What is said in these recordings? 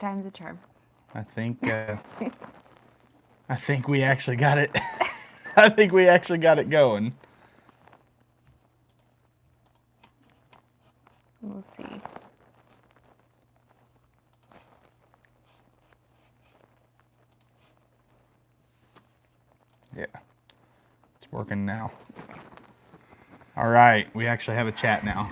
time's a charm. I think we actually got it. I think we actually got it going. We'll see. Yeah, it's working now. All right, we actually have a chat now.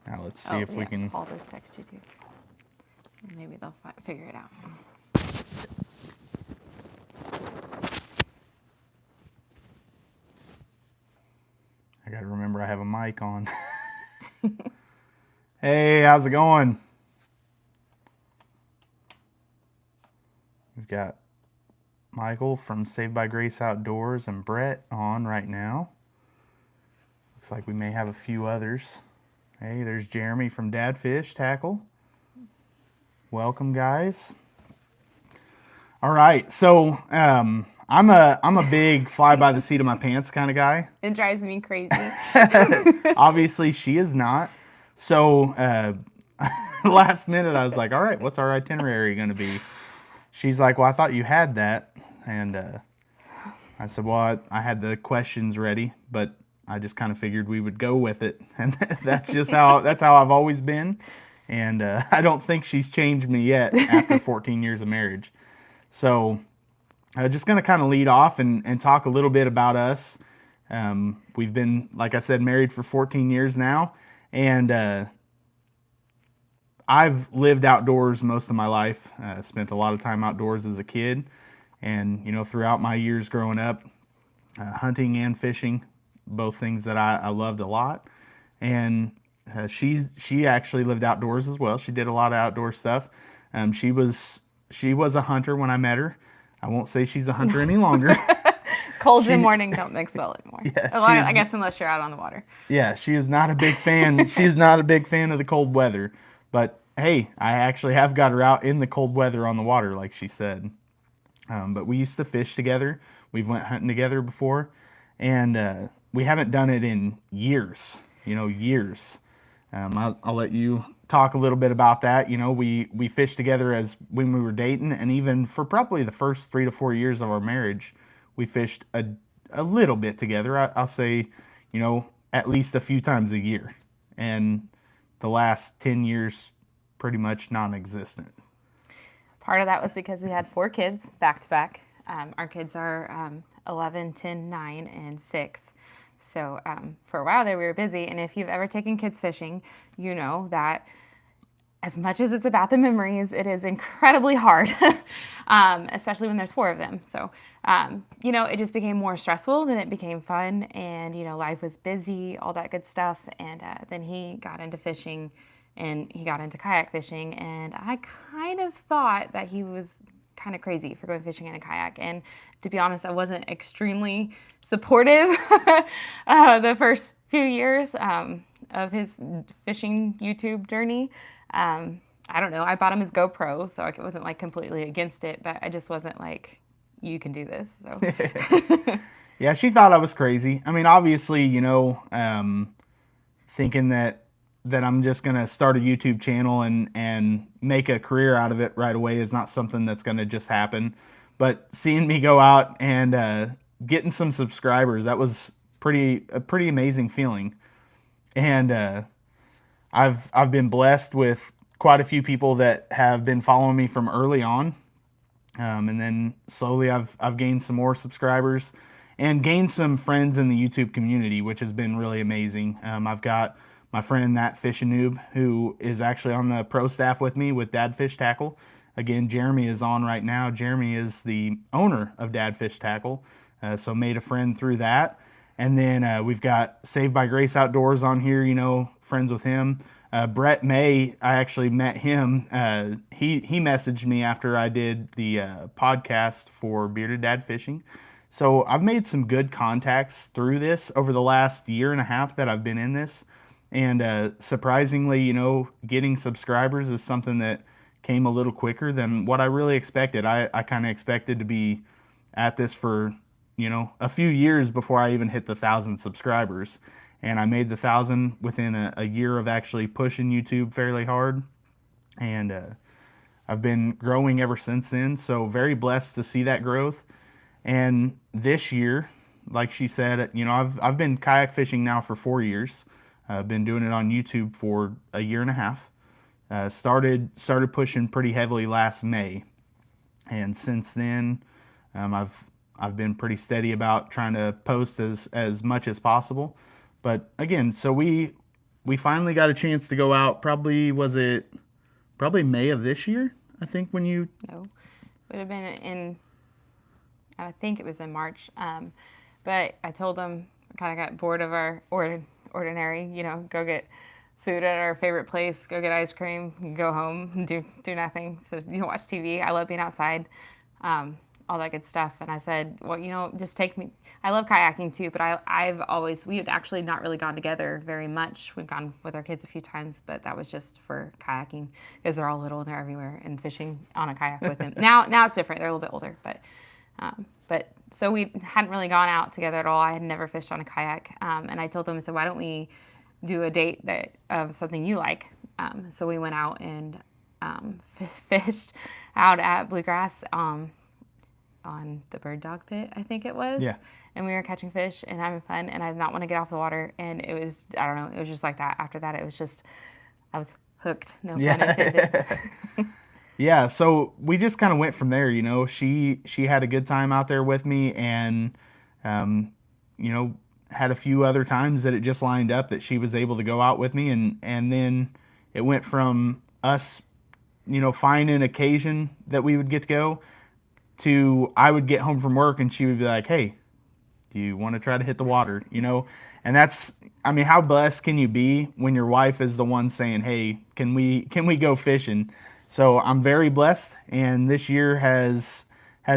Now let's see if we can. Paul just text you too. Maybe they'll figure it out. I gotta remember I have a mic on. Hey, how's it going? We've got Michael from Saved by Grace Outdoors and Brett on right now. Looks like we may have a few others. Hey, there's Jeremy from Dad Fish Tackle. Welcome, guys. All right, so I'm a big fly by the seat of my pants kind of guy. It drives me crazy. Obviously, she is not. So last minute, I was like, all right, what's our itinerary going to be? She's like, well, I thought you had that. And I said, well, I had the questions ready, but I just kind of figured we would go with it. And that's just how I've always been. And I don't think she's changed me yet after 14 years of marriage. So just going to kind of lead off and talk a little bit about us. We've been, like I said, married for 14 years now. And I've lived outdoors most of my life. Spent a lot of time outdoors as a kid. And, you know, throughout my years growing up, hunting and fishing, both things that I loved a lot. And she actually lived outdoors as well. She did a lot of outdoor stuff. She was a hunter when I met her. I won't say she's a hunter any longer. Colds in the morning don't mix well anymore. Yeah, I guess unless you're out on the water. Yeah, she is not a big fan. She is not a big fan of the cold weather. But hey, I actually have got her out in the cold weather on the water, like she said. But we used to fish together. We've went hunting together before, and we haven't done it in years. You know, years. I'll let you talk a little bit about that. You know, we fished together as when we were dating, and even for probably the first 3 to 4 years of our marriage, we fished a little bit together. I'll say, you know, at least a few times a year. And the last 10 years, pretty much non-existent. Part of that was because we had 4 kids back to back. Our kids are 11, 10, 9, and 6. So for a while there, we were busy. And if you've ever taken kids fishing, you know that as much as it's about the memories, it is incredibly hard, especially when there's 4 of them. So, you know, it just became more stressful than it became fun. And, you know, life was busy, all that good stuff. And then he got into fishing and he got into kayak fishing. And I kind of thought that he was kind of crazy for going fishing in a kayak. And to be honest, I wasn't extremely supportive the first few years of his fishing YouTube journey. I don't know. I bought him his GoPro, so I wasn't like completely against it, but I just wasn't like, you can do this. So yeah, she thought I was crazy. I mean, obviously, you know, thinking that I'm just gonna start a YouTube channel and make a career out of it right away is not something that's gonna just happen. But seeing me go out and getting some subscribers, that was a pretty amazing feeling. And I've been blessed with quite a few people that have been following me from early on, and then slowly I've gained some more subscribers and gained some friends in the YouTube community, which has been really amazing. I've got my friend That Fishing Noob, who is actually on the pro staff with me with Dad Fish Tackle. Again, Jeremy is on right now. Jeremy is the owner of Dad Fish Tackle, so made a friend through that. And then we've got Saved by Grace Outdoors on here, you know, friends with him. Brett May, I actually met him. He messaged me after I did the podcast for Bearded Dad Fishing. So I've made some good contacts through this over the last year and a half that I've been in this. And surprisingly, you know, getting subscribers is something that came a little quicker than what I really expected. I kind of expected to be at this for, you know, a few years before I even hit the 1,000 subscribers. and I made the 1,000 within a year of actually pushing YouTube fairly hard, and I've been growing ever since then. So very blessed to see that growth. And this year, like she said, you know, I've been kayak fishing now for 4 years. I've been doing it on YouTube for a year and a half. Started pushing pretty heavily last May, and since then, I've been pretty steady about trying to post as much as possible. But again, so we finally got a chance to go out. Probably May of this year, I think, when you... No, would have been in, I think it was in March. But I told them I kind of got bored of our ordinary, you know, go get food at our favorite place, go get ice cream, go home, do nothing. So, you know, watch TV. I love being outside, all that good stuff. And I said, well, you know, just take me. I love kayaking too, but we had actually not really gone together very much. We've gone with our kids a few times, but that was just for kayaking because they're all little and they're everywhere, and fishing on a kayak with them. Now it's different. They're a little bit older, but so we hadn't really gone out together at all. I had never fished on a kayak. And I told them, I said, why don't we do a date of something you like? So we went out and fished out at Bluegrass on the bird dog pit, I think it was. Yeah. And we were catching fish and having fun, and I did not want to get off the water. And it was, I don't know, it was just like that. After that, it was just, I was hooked, no pun intended. Yeah, so we just kind of went from there, you know. She had a good time out there with me, and, you know, had a few other times that it just lined up that she was able to go out with me, and then it went from us, you know, finding an occasion that we would get to go to I would get home from work and she would be like, hey, do you want to try to hit the water, you know? And that's, I mean, how blessed can you be when your wife is the one saying, hey, can we go fishing? So I'm very blessed, and this year has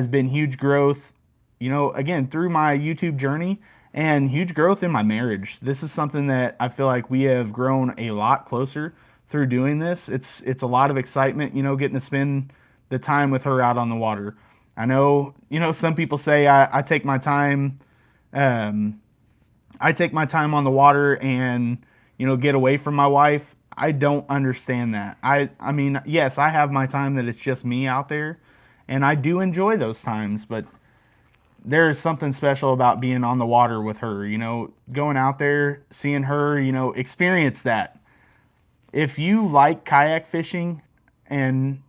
been huge growth, you know, again, through my YouTube journey, and huge growth in my marriage. This is something that I feel like we have grown a lot closer through doing this. It's a lot of excitement, you know, getting to spend the time with her out on the water. I know, you know, some people say I take my time on the water and, you know, get away from my wife. I don't understand that. I mean, yes, I have my time that it's just me out there, and I do enjoy those times, but there is something special about being on the water with her, you know, going out there, seeing her, you know, experience that. If you like kayak fishing, and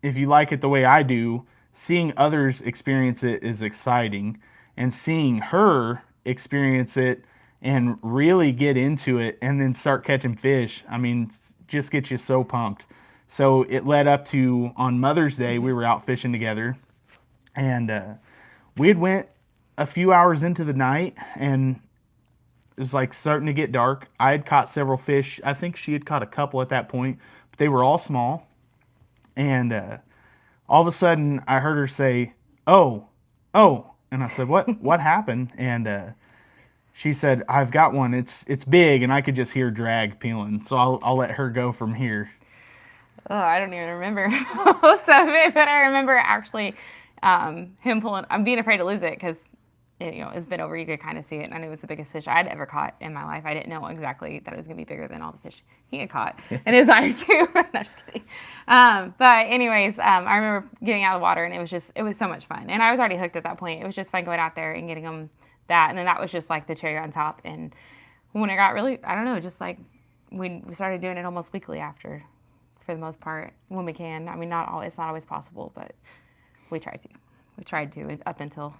if you like it the way I do, seeing others experience it is exciting, and seeing her experience it and really get into it and then start catching fish, I mean, just gets you so pumped. So it led up to, on Mother's Day, we were out fishing together, and we had went a few hours into the night, and it was like starting to get dark. I had caught several fish. I think she had caught a couple at that point, but they were all small. And all of a sudden I heard her say, oh, and I said, what happened? And she said, I've got one. It's big, and I could just hear drag peeling. So I'll let her go from here. Oh, I don't even remember most of it, but I remember actually him pulling. I'm being afraid to lose it because it's been over. You could kind of see it, and I knew it was the biggest fish I'd ever caught in my life. I didn't know exactly that it was going to be bigger than all the fish he had caught in his eye too. No, just kidding. But anyways, I remember getting out of the water, and it was so much fun. And I was already hooked at that point. It was just fun going out there and getting them that, and then that was just like the cherry on top. And when it got really, I don't know, just like we started doing it almost weekly after, for the most part, when we can. I mean, it's not always possible, but we tried to up until,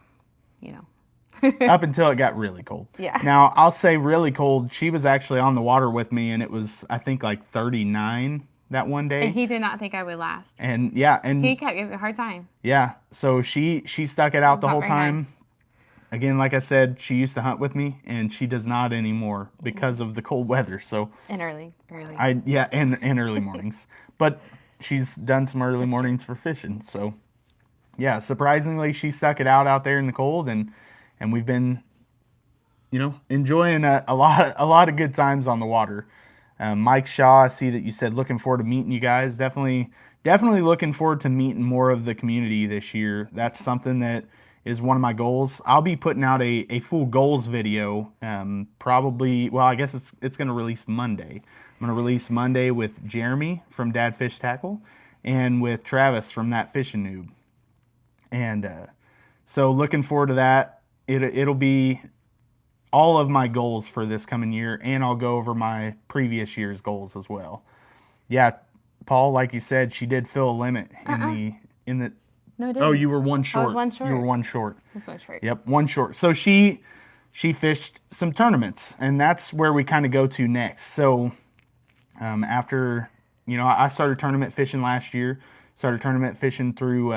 up until it got really cold. Yeah. Now, I'll say really cold. She was actually on the water with me, and it was, I think, like 39 that one day. And he did not think I would last. And yeah, and he kept giving me a hard time. Yeah. So she stuck it out the whole time. Nice. Again, like I said, she used to hunt with me, and she does not anymore because of the cold weather. So and early. And early mornings. But she's done some early mornings for fishing. So yeah, surprisingly, she stuck it out there in the cold, and we've been, enjoying a lot of good times on the water. Mike Shaw, I see that you said looking forward to meeting you guys. Definitely looking forward to meeting more of the community this year. That's something that is one of my goals. I'll be putting out a full goals video, probably, well, I guess it's going to release Monday. I'm going to release Monday with Jeremy from Dad Fish Tackle and with Travis from That Fishing Noob. And so looking forward to that. It'll be all of my goals for this coming year, and I'll go over my previous year's goals as well. Yeah, Paul, like you said, she did fill a limit in the. No, I didn't. Oh, you were one short. I was one short. You were one short. That's one short. Yep, one short. So she fished some tournaments, and that's where we kind of go to next. So after, I started tournament fishing last year. Started tournament fishing through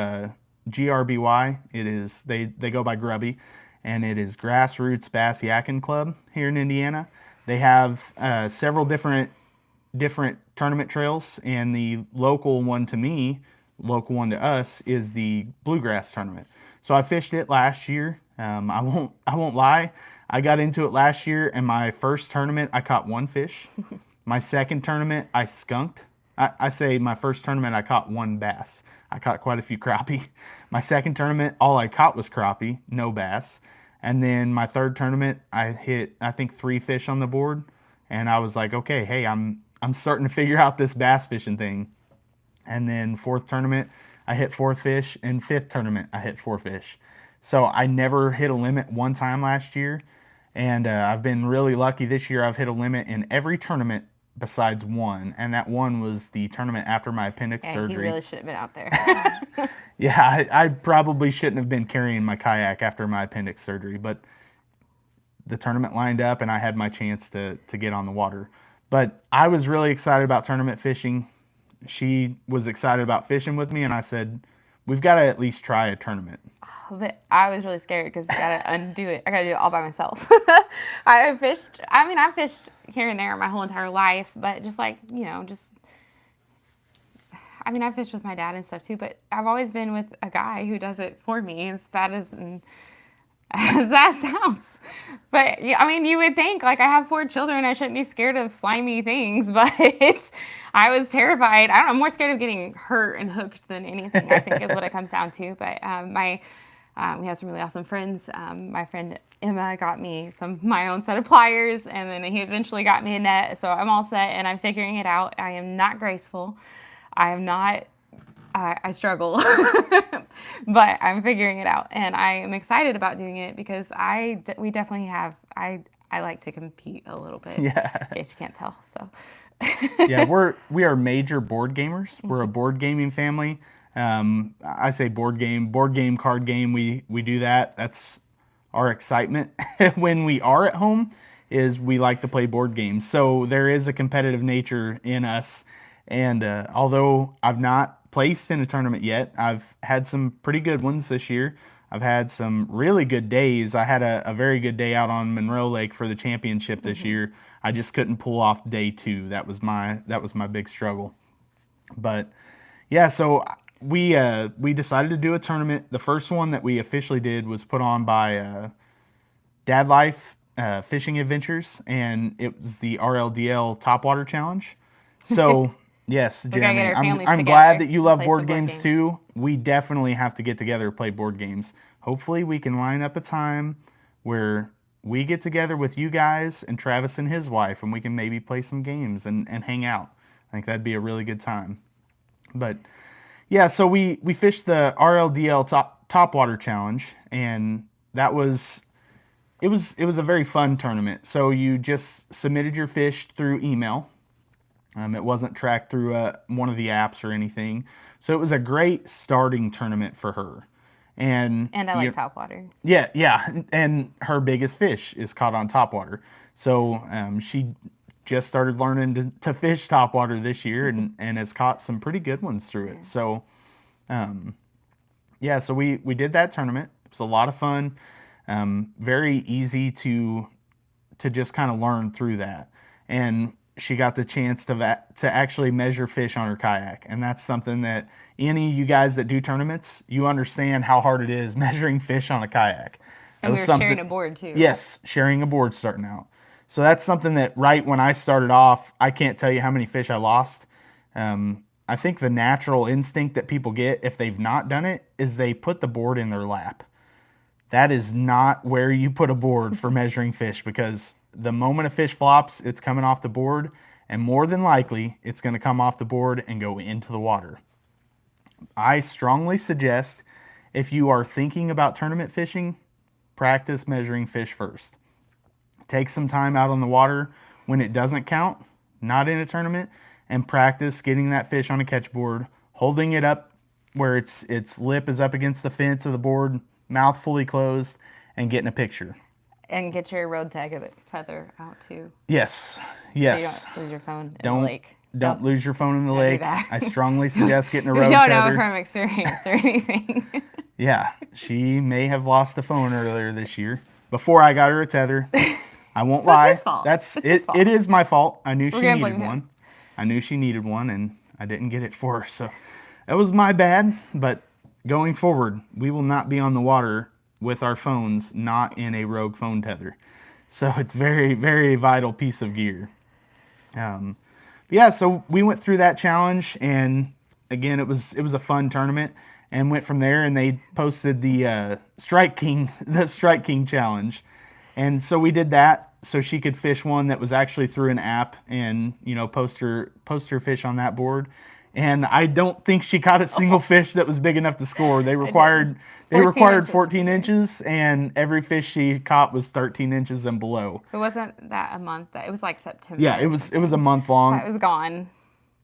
GRBY. It is they go by Grubby, and it is Grassroots Bass Yakking Club here in Indiana. They have several different tournament trails, and the local one to us is the Bluegrass tournament. So I fished it last year. I won't lie. I got into it last year, and my first tournament I caught one fish. My second tournament I skunked. I say my first tournament I caught one bass. I caught quite a few crappie. My second tournament, all I caught was crappie, no bass. And then my third tournament, I hit, I think, 3 fish on the board. And I was like, okay, hey, I'm starting to figure out this bass fishing thing. And then fourth tournament, I hit 4 fish. And fifth tournament, I hit 4 fish. So I never hit a limit one time last year. And I've been really lucky this year. I've hit a limit in every tournament besides one, and that one was the tournament after my appendix surgery. He really should have been out there. Yeah, I probably shouldn't have been carrying my kayak after my appendix surgery, but the tournament lined up and I had my chance to get on the water. But I was really excited about tournament fishing. She was excited about fishing with me, and I said, we've got to at least try a tournament. But I was really scared because I got to undo it. I got to do it all by myself. I've fished here and there my whole entire life, but I fished with my dad and stuff too, but I've always been with a guy who does it for me, as bad as that sounds. But you would think, like, I have 4 children, I shouldn't be scared of slimy things, but I was terrified. I don't know, I'm more scared of getting hurt and hooked than anything, I think, is what it comes down to. But we have some really awesome friends. My friend Emma got me my own set of pliers, and then he eventually got me a net. So I'm all set, and I'm figuring it out. I am not graceful. I am not. I struggle, but I'm figuring it out, and I am excited about doing it because we definitely have. I like to compete a little bit. Yeah. In case you can't tell. So. Yeah, we are major board gamers. We're a board gaming family. I say board game, card game. We do that. That's our excitement when we are at home, is we like to play board games. So there is a competitive nature in us. And although I've not placed in a tournament yet, I've had some pretty good ones this year. I've had some really good days. I had a very good day out on Monroe Lake for the championship this year. I just couldn't pull off day 2. That was my big struggle. But yeah, so we decided to do a tournament. The first one that we officially did was put on by Dad Life Fishing Adventures, and it was the RLDL Topwater Challenge. So yes, Jeremy, I'm glad that you love board games too. We definitely have to get together and play board games. Hopefully we can line up a time where we get together with you guys and Travis and his wife, and we can maybe play some games and hang out. I think that'd be a really good time. But yeah, so we fished the RLDL Topwater Challenge, and it was a very fun tournament. So you just submitted your fish through email. It wasn't tracked through one of the apps or anything. So it was a great starting tournament for her. And I like topwater. Yeah, and her biggest fish is caught on topwater. So she just started learning to fish topwater this year, and has caught some pretty good ones through it. So, so we did that tournament. It was a lot of fun. Very easy to just kind of learn through that. And she got the chance to actually measure fish on her kayak. And that's something that any of you guys that do tournaments, you understand how hard it is measuring fish on a kayak. And we were sharing a board too. Yes, sharing a board starting out. So that's something that right when I started off, I can't tell you how many fish I lost. I think the natural instinct that people get if they've not done it is they put the board in their lap. that is not where you put a board for measuring fish, because the moment a fish flops, it's coming off the board, and more than likely, it's going to come off the board and go into the water. I strongly suggest, if you are thinking about tournament fishing, practice measuring fish first. Take some time out on the water when it doesn't count, not in a tournament, and practice getting that fish on a catch board, holding it up where its lip is up against the fence of the board, mouth fully closed, and getting a picture. And get your road tether out too. Yes, So yes. you don't lose your phone in the lake. Don't lose your phone in the Don't do lake. that. I strongly suggest getting a We road don't tether. know from experience or anything. Yeah, she may have lost the phone earlier this year before I got her a tether. I won't lie. It's his fault. It's his it. fault. It is my fault. I knew she gonna needed blame him. one. I knew she needed one, and I didn't get it for her. So that was my bad. But going forward, we will not be on the water with our phones not in a Rogue phone tether. So it's very, very vital piece of gear. Yeah, so we went through that challenge, and again, it was a fun tournament, and went from there. And they posted the Strike King challenge, and so we did that so she could fish one that was actually through an app, and post her fish on that board. And I don't think she caught a single fish that was big enough to score. They required 14 inches, and every fish she caught was 13 inches and below. It wasn't that a month. It was like September. Yeah, it was a month long. So it was gone.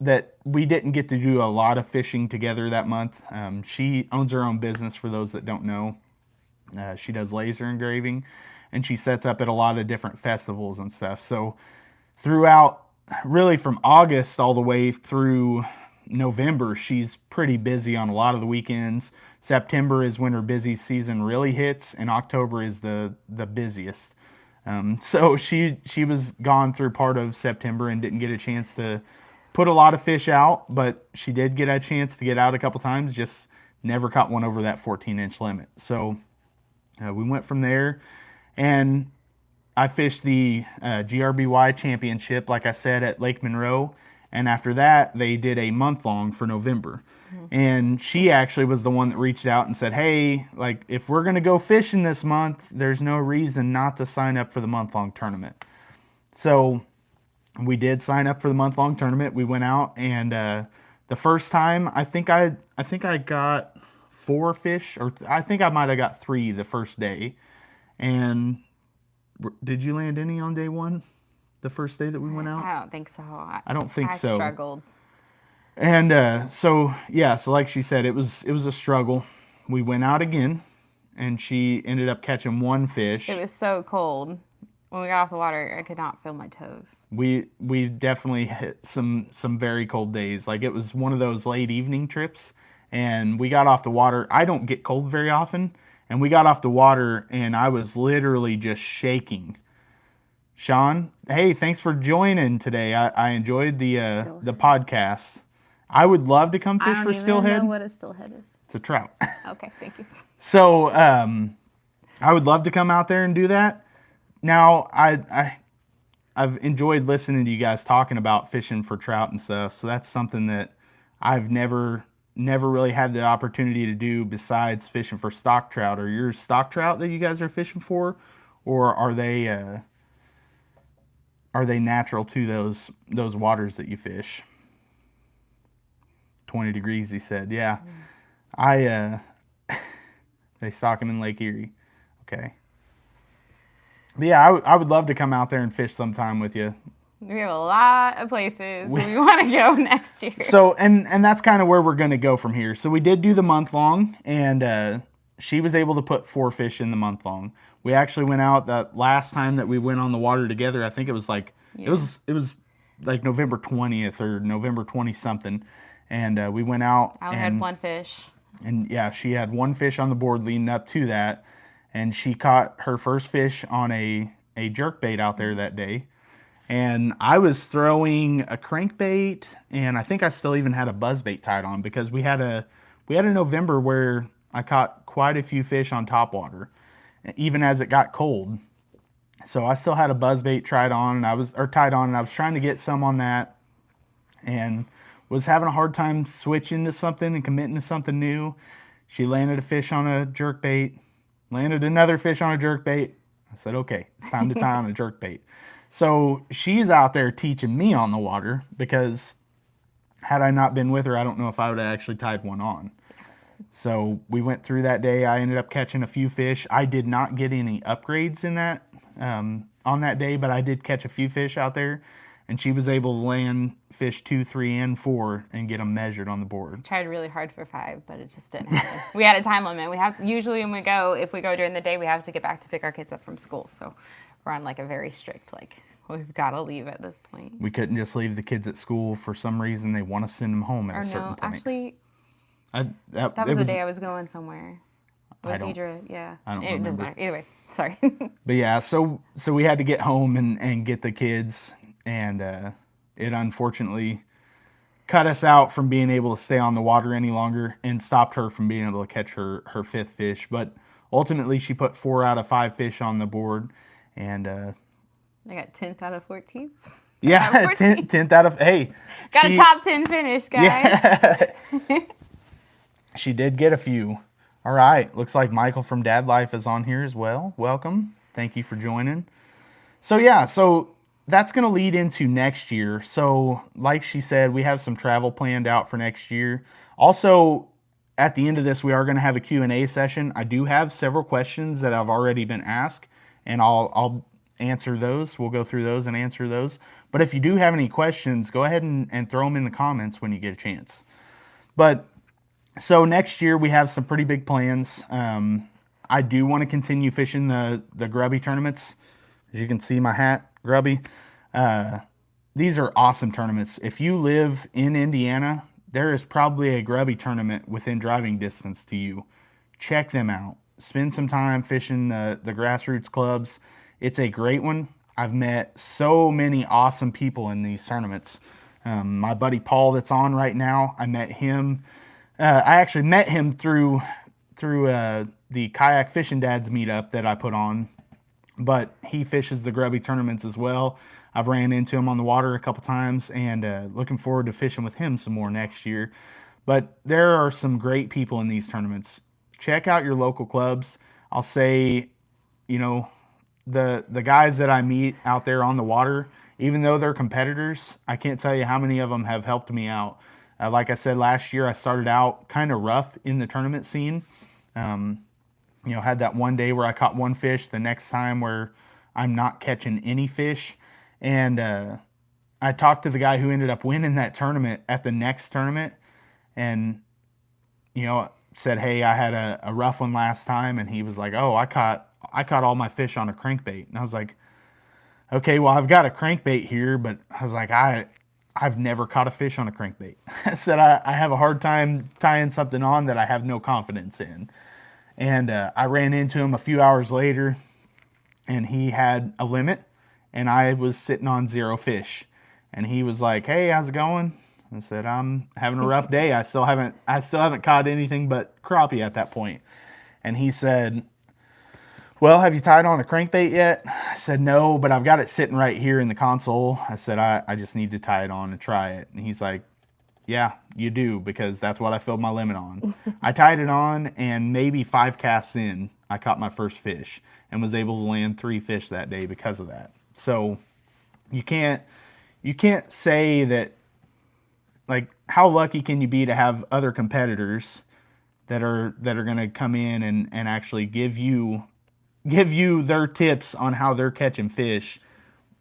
That we didn't get to do a lot of fishing together that month. She owns her own business, for those that don't know. She does laser engraving, and she sets up at a lot of different festivals and stuff. So throughout, really from August all the way through November, she's pretty busy on a lot of the weekends. September is when her busy season really hits, and October is the busiest. So she was gone through part of September and didn't get a chance to put a lot of fish out, but she did get a chance to get out a couple times, just never caught one over that 14-inch limit. So we went from there, and I fished the GRBY championship, like I said, at Lake Monroe. And after that, they did a month-long for November. Mm-hmm. And she actually was the one that reached out and said, hey, like, if we're going to go fishing this month, there's no reason not to sign up for the month-long tournament. So we did sign up for the month-long tournament. We went out, and the first time, I think I got 4 fish, or I think I might have got 3 the first day. And did you land any on day 1? The first day that we went out? I don't think so. I don't think so. I struggled. And so like she said, it was a struggle. We went out again, and she ended up catching 1 fish. It was so cold. When we got off the water, I could not feel my toes. We definitely hit some very cold days. Like, it was one of those late evening trips, and we got off the water. I don't get cold very often, and we got off the water, and I was literally just shaking. Sean, hey, thanks for joining today. I enjoyed the podcast. I would love to come fish for steelhead. I don't know what a steelhead is. It's a trout. Okay, thank you. So I would love to come out there and do that. Now, I've enjoyed listening to you guys talking about fishing for trout and stuff. So that's something that I've never really had the opportunity to do besides fishing for stock trout. Are yours stock trout that you guys are fishing for, or are they natural to those waters that you fish? 20 degrees, he said. Yeah. They stock them in Lake Erie. Okay. But yeah, I would love to come out there and fish sometime with you. We have a lot of places we want to go next year. So, and that's kind of where we're going to go from here. So we did do the month long, and she was able to put 4 fish in the month long. We actually went out that last time that we went on the water together. I think it was like, it was like November 20th or November 20 something. And we went out. I had 1 fish. And yeah, she had 1 fish on the board leading up to that. And she caught her first fish on a jerkbait out there that day. And I was throwing a crankbait, and I think I still even had a buzzbait tied on, because we had a November where I caught quite a few fish on topwater, even as it got cold. So I still had a buzzbait tied on, and I was trying to get some on that, and was having a hard time switching to something and committing to something new. She landed a fish on a jerkbait, landed another fish on a jerkbait. I said, okay, it's time to tie on a jerkbait. So she's out there teaching me on the water, because had I not been with her, I don't know if I would have actually tied one on. So we went through that day. I ended up catching a few fish. I did not get any upgrades in that on that day, but I did catch a few fish out there, and she was able to land fish 2, 3, and 4 and get them measured on the board. Tried really hard for 5, but it just didn't happen. We had a time limit. We have usually when we go, if we go during the day, we have to get back to pick our kids up from school. So we're on like a very strict, like, we've got to leave at this point. We couldn't just leave the kids at school. For some reason, they want to send them home at a certain point. Actually, that was the day I was going somewhere with Deidre. Yeah, I don't it remember. doesn't matter. Either way, sorry. But yeah, so we had to get home and get the kids, and it unfortunately cut us out from being able to stay on the water any longer, and stopped her from being able to catch her 5th fish. But ultimately, she put 4 out of 5 fish on the board, and I got 10th out of 14th. Yeah, 10th out of, hey. Got a top 10 finish, guys. Yeah. She did get a few. All right, looks like Michael from Dad Life is on here as well. Welcome. Thank you for joining. So yeah, so that's going to lead into next year. So like she said, we have some travel planned out for next year. Also, at the end of this, we are going to have a Q&A session. I do have several questions that have already been asked, and I'll answer those. We'll go through those and answer those. But if you do have any questions, go ahead and throw them in the comments when you get a chance. But so next year we have some pretty big plans. I do want to continue fishing the grubby tournaments. As you can see, my hat, grubby. These are awesome tournaments. If you live in Indiana, there is probably a grubby tournament within driving distance to you. Check them out. Spend some time fishing the grassroots clubs. It's a great one. I've met so many awesome people in these tournaments. My buddy Paul that's on right now, I met him. I actually met him through the Kayak Fishing Dads meetup that I put on. But he fishes the grubby tournaments as well. I've ran into him on the water a couple times, and looking forward to fishing with him some more next year. But there are some great people in these tournaments. Check out your local clubs. I'll say, you know, the guys that I meet out there on the water, even though they're competitors, I can't tell you how many of them have helped me out. Like I said, last year I started out kind of rough in the tournament scene. You know, had that one day where I caught one fish, the next time where I'm not catching any fish. And I talked to the guy who ended up winning that tournament at the next tournament, and, you know, said, hey, I had a rough one last time. And he was like, oh, I caught all my fish on a crankbait. And I was like, okay, well, I've got a crankbait here, but I was like, I've never caught a fish on a crankbait. I said, I have a hard time tying something on that I have no confidence in. And I ran into him a few hours later, and he had a limit, and I was sitting on 0 fish. And he was like, hey, how's it going? I said, I'm having a rough day. I still haven't caught anything but crappie at that point. And he said, well, have you tied on a crankbait yet? I said, no, but I've got it sitting right here in the console. I said, I just need to tie it on and try it. And he's like, yeah, you do, because that's what I filled my limit on. I tied it on, and maybe 5 casts in, I caught my first fish and was able to land 3 fish that day because of that. So you can't say that, like, how lucky can you be to have other competitors that are going to come in and actually give you their tips on how they're catching fish,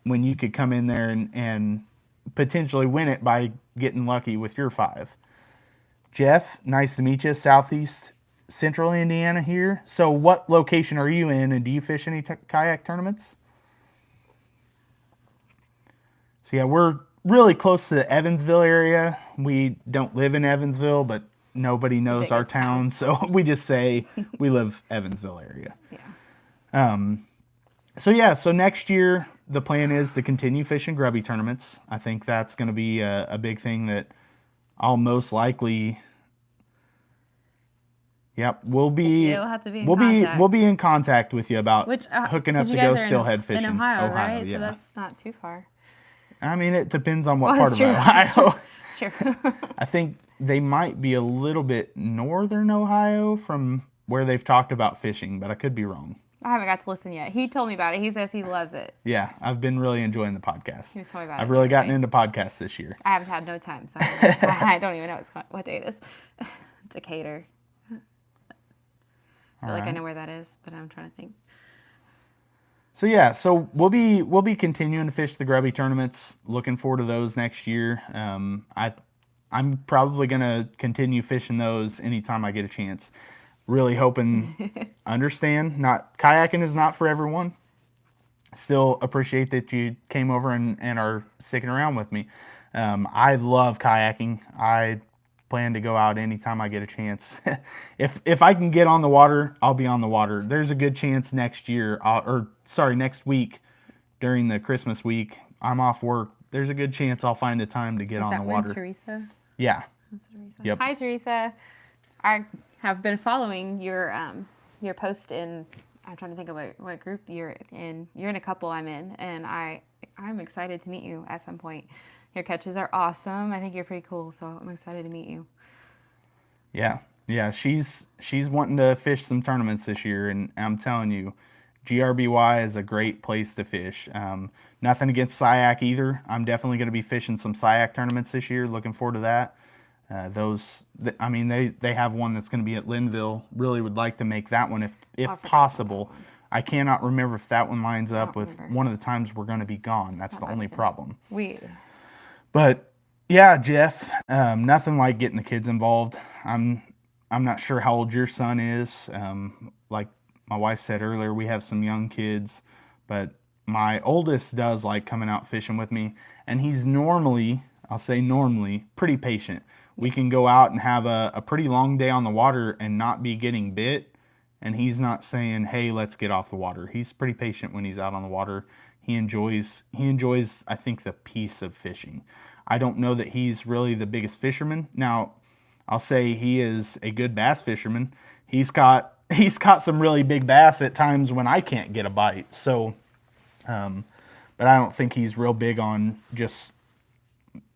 when you could come in there and potentially win it by getting lucky with your 5. Jeff, nice to meet you. Southeast Central Indiana here. So what location are you in, and do you fish any kayak tournaments? So yeah, we're really close to the Evansville area. We don't live in Evansville, but nobody knows our town, so we just say we live Evansville area. Yeah. So next year the plan is to continue fishing grubby tournaments. I think that's going to be a big thing that I'll most likely. Yep, we'll be in contact with you about hooking up to go steelhead fishing. In Ohio, right? Yeah. So that's not too far. I mean, it depends on what part of Ohio. Sure. I think they might be a little bit northern Ohio from where they've talked about fishing, but I could be wrong. I haven't got to listen yet. He told me about it. He says he loves it. Yeah, I've been really enjoying the podcast. He was telling me about it. I've really gotten into podcasts this year. I haven't had no time, so I don't even know what day it is. Decatur. I feel like I know where that is, but I'm trying to think. So yeah, so we'll be continuing to fish the grubby tournaments. Looking forward to those next year. I'm probably gonna continue fishing those anytime I get a chance. Really hoping, understand, not kayaking is not for everyone. Still appreciate that you came over and are sticking around with me. I love kayaking. I plan to go out anytime I get a chance. If I can get on the water, I'll be on the water. There's a good chance next week during the Christmas week, I'm off work. There's a good chance I'll find a time to get on the water. Is that when Teresa? Yeah. Teresa. Yep. Hi, Teresa. I have been following your post in. I'm trying to think of what group you're in. You're in a couple I'm in, and I'm excited to meet you at some point. Your catches are awesome. I think you're pretty cool, so I'm excited to meet you. Yeah. She's wanting to fish some tournaments this year, and I'm telling you, GRBY is a great place to fish. Nothing against SIAC either. I'm definitely going to be fishing some SIAC tournaments this year. Looking forward to that. They have one that's going to be at Linville. Really would like to make that one if possible. I cannot remember if that one lines up with one of the times we're going to be gone. That's the only problem. But yeah, Jeff, nothing like getting the kids involved. I'm not sure how old your son is. Like my wife said earlier, we have some young kids, but my oldest does like coming out fishing with me, and he's normally, pretty patient. We can go out and have a pretty long day on the water and not be getting bit, and he's not saying, hey, let's get off the water. He's pretty patient when he's out on the water. He enjoys, I think, the peace of fishing. I don't know that he's really the biggest fisherman. Now, I'll say he is a good bass fisherman. He's caught some really big bass at times when I can't get a bite. So, but I don't think he's real big on just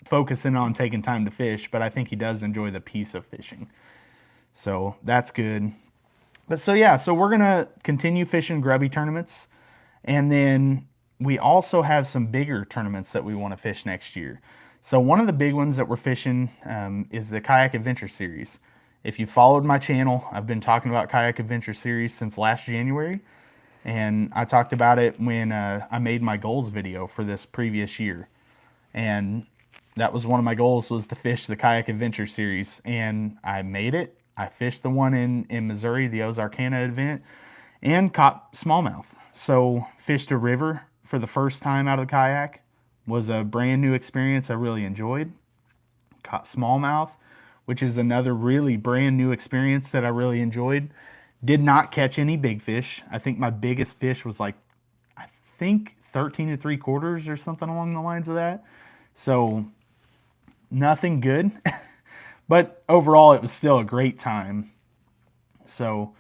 focusing on taking time to fish, but I think he does enjoy the peace of fishing. So that's good. But so we're going to continue fishing grubby tournaments. And then we also have some bigger tournaments that we want to fish next year. So one of the big ones that we're fishing is the Kayak Adventure Series. If you followed my channel, I've been talking about Kayak Adventure Series since last January. And I talked about it when I made my goals video for this previous year. And that was one of my goals, was to fish the Kayak Adventure Series. And I made it. I fished the one in Missouri, the Ozarkana event, and caught smallmouth. So fished a river for the first time out of the kayak. Was a brand new experience I really enjoyed. Caught smallmouth, which is another really brand new experience that I really enjoyed. Did not catch any big fish. I think my biggest fish was 13 3/4 or something along the lines of that. So nothing good, but overall it was still a great time. So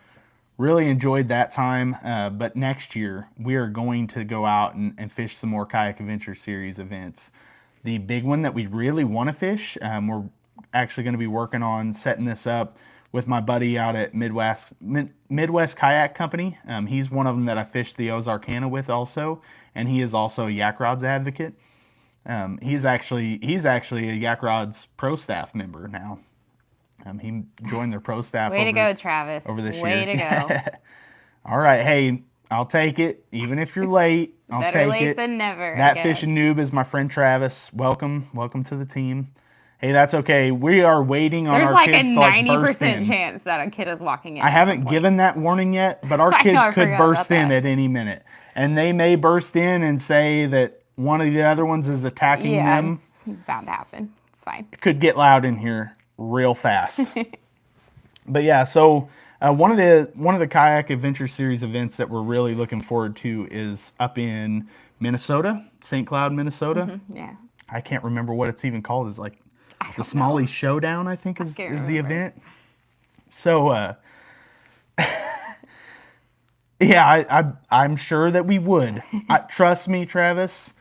really enjoyed that time. But next year we are going to go out and fish some more Kayak Adventure Series events. The big one that we really want to fish, we're actually going to be working on setting this up with my buddy out at Midwest Kayak Company. He's one of them that I fished the Ozarkana with also, and he is also a Yak Rods advocate. He's actually a Yak Rods pro staff member now. He joined their pro staff. Way to go, Travis. Over this year. Way to go. All right, hey, I'll take it. Even if you're late, I'll take it. Better late than never. That fishing noob is my friend Travis. Welcome to the team. Hey, that's okay. We are waiting on our kids to burst in. There's like a 90% chance that a kid is walking in. I haven't given that warning yet, but our kids could burst in at any minute. And they may burst in and say that one of the other ones is attacking them. Yeah, it's bound to happen. It's fine. It could get loud in here real fast. But yeah, so one of the Kayak Adventure Series events that we're really looking forward to is up in Minnesota, St. Cloud, Minnesota. Mm-hmm, yeah. I can't remember what it's even called. It's like the Smalley Showdown, I think, is the event. So, yeah, I'm sure that we would. Trust me, Travis,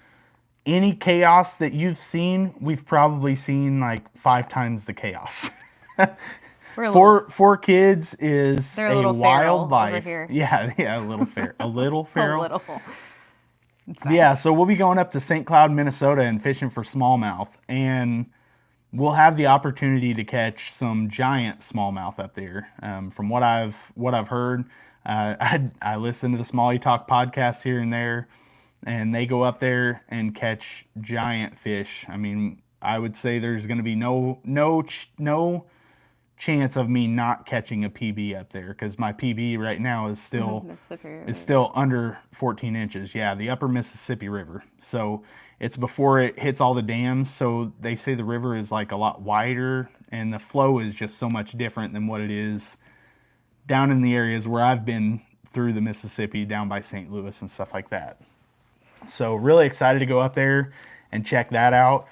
any chaos that you've seen, we've probably seen like 5 times the chaos. We're a little, Four kids is they're a little wild feral over life. here. Yeah, a little fair, a little a feral. little. It's fine. Yeah, so we'll be going up to St. Cloud, Minnesota, and fishing for smallmouth, and we'll have the opportunity to catch some giant smallmouth up there. From what I've heard, I listen to the Smalley Talk podcast here and there, and they go up there and catch giant fish. I mean, I would say there's going to be no chance of me not catching a PB up there, because my PB right now is still under 14 inches. Yeah, the upper Mississippi River. So it's before it hits all the dams. So they say the river is like a lot wider, and the flow is just so much different than what it is down in the areas where I've been through the Mississippi, down by St. Louis and stuff like that. So really excited to go up there and check that out.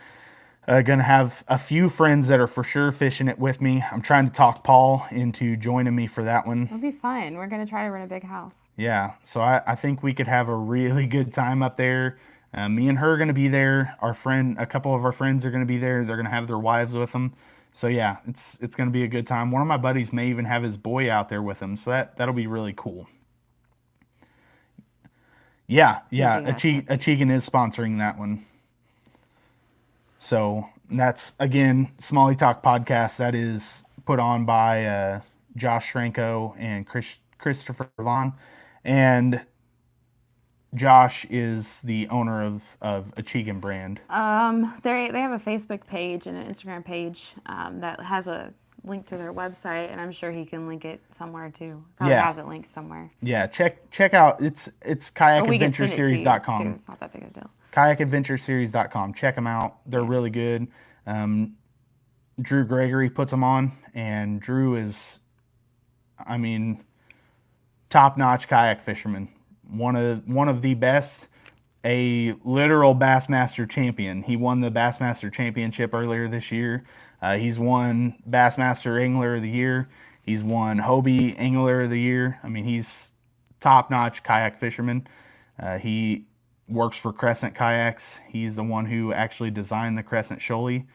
Gonna have a few friends that are for sure fishing it with me. I'm trying to talk Paul into joining me for that one. It'll be fun. We're gonna try to rent a big house. Yeah, so I think we could have a really good time up there. Me and her are gonna be there. A couple of our friends are gonna be there. They're gonna have their wives with them. So yeah, it's gonna be a good time. One of my buddies may even have his boy out there with him, so that'll be really cool. Yeah, Achigan is sponsoring that one. So that's, again, Smalley Talk Podcast. That is put on by Josh Shranko and Christopher Vaughn. And Josh is the owner of Achigan brand. They have a Facebook page and an Instagram page that has a link to their website, and I'm sure he can link it somewhere too. Probably has it linked somewhere. Yeah, check out, it's kayakadventureseries.com. It's not that big of a deal. Kayakadventureseries.com. Check them out. They're really good. Drew Gregory puts them on, and Drew is, I mean, top-notch kayak fisherman. One of the best, a literal Bassmaster champion. He won the Bassmaster Championship earlier this year. He's won Bassmaster Angler of the Year. He's won Hobie Angler of the Year. I mean, he's top-notch kayak fisherman. He works for Crescent Kayaks. He's the one who actually designed the Crescent Shoalie.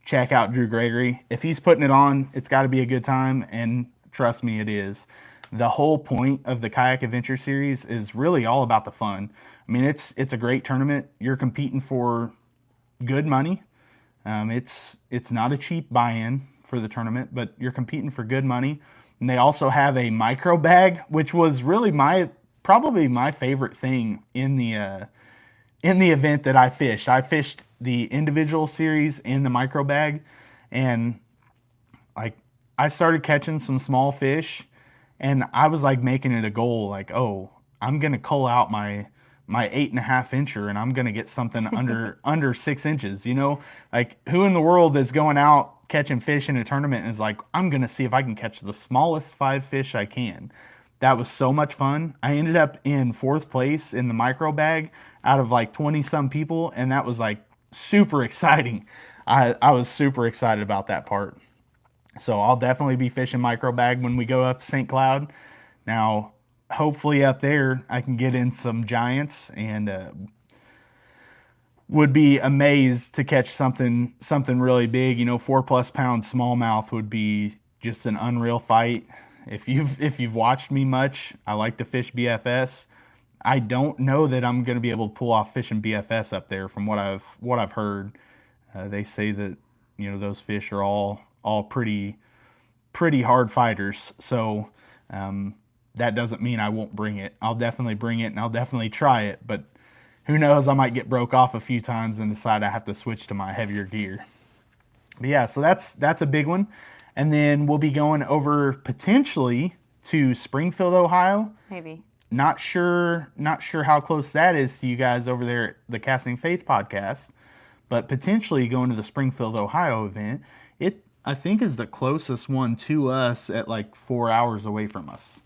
Check out Drew Gregory. If he's putting it on, it's got to be a good time, and trust me, it is. The whole point of the Kayak Adventure Series is really all about the fun. I mean, it's a great tournament. You're competing for good money. It's not a cheap buy-in for the tournament, but you're competing for good money. And they also have a micro bag, which was really probably my favorite thing in the event that I fished. I fished the individual series in the micro bag, and like I started catching some small fish, and I was like making it a goal, like, oh, I'm gonna cull out my 8.5 incher, and I'm gonna get something under 6 inches. You know, like who in the world is going out catching fish in a tournament and is like, I'm gonna see if I can catch the smallest 5 fish I can. That was so much fun. I ended up in 4th place in the micro bag out of like 20 some people, and that was like super exciting. I was super excited about that part. So I'll definitely be fishing micro bag when we go up to St. Cloud. Now, hopefully up there I can get in some giants, and would be amazed to catch something really big. You know, 4+ pound smallmouth would be just an unreal fight. If you've watched me much, I like to fish BFS. I don't know that I'm going to be able to pull off fishing BFS up there. From what I've heard, they say that, you know, those fish are all pretty hard fighters. So that doesn't mean I won't bring it. I'll definitely bring it, and I'll definitely try it. But who knows? I might get broke off a few times and decide I have to switch to my heavier gear. But yeah, so that's a big one. And then we'll be going over potentially to Springfield, Ohio. Maybe. Not sure how close that is to you guys over there at the Casting Faith podcast, but potentially going to the Springfield, Ohio event. It, I think, is the closest one to us at like 4 hours away from us.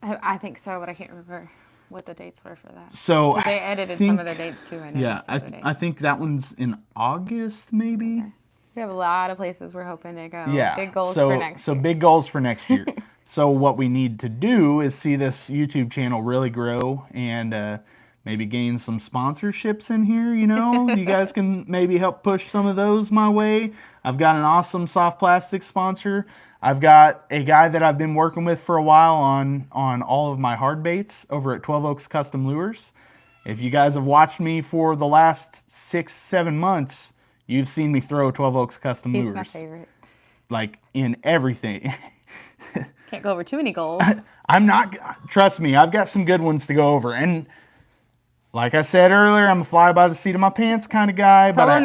I think so, but I can't remember what the dates were for that. So they edited some of their dates too. I think that one's in August, maybe. Okay. We have a lot of places we're hoping to go. Yeah. Big goals for next year. So big goals for next year. So what we need to do is see this YouTube channel really grow, and maybe gain some sponsorships in here, you know. You guys can maybe help push some of those my way. I've got an awesome soft plastic sponsor. I've got a guy that I've been working with for a while on all of my hard baits over at 12 Oaks Custom Lures. If you guys have watched me for the last 6-7 months, you've seen me throw 12 Oaks Custom Lures. He's my favorite. Like in everything. Can't go over too many goals. I'm not, trust me, I've got some good ones to go over. And like I said earlier, I'm a fly by the seat of my pants kind of guy, but I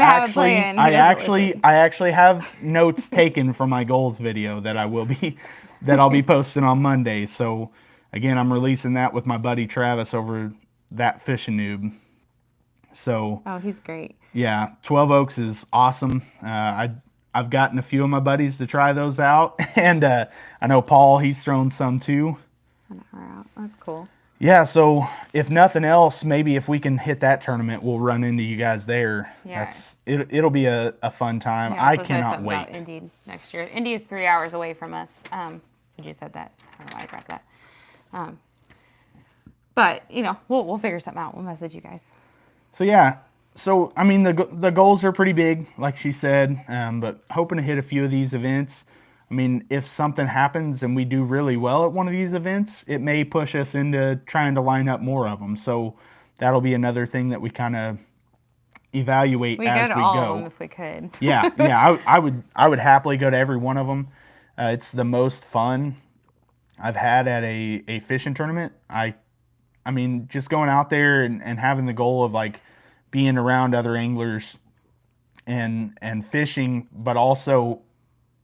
actually have notes taken from my goals video that I'll be posting on Monday. So again, I'm releasing that with my buddy Travis over that fishing noob. So oh, he's great. Yeah, 12 Oaks is awesome. I've gotten a few of my buddies to try those out, and I know Paul, he's thrown some too. That's cool. Yeah, so if nothing else, maybe if we can hit that tournament, we'll run into you guys there. Yeah. It'll be a fun time. I cannot wait. About Indy next year. Indy is 3 hours away from us. You just said that. I don't know why I grabbed that. But you know, we'll figure something out. We'll message you guys. So yeah. So, I mean, the goals are pretty big, like she said, but hoping to hit a few of these events. I mean, if something happens and we do really well at one of these events, it may push us into trying to line up more of them. So that'll be another thing that we kind of evaluate as we go. All of them if we could. Yeah, I would happily go to every one of them. It's the most fun I've had at a fishing tournament. I mean, just going out there and having the goal of like being around other anglers and fishing, but also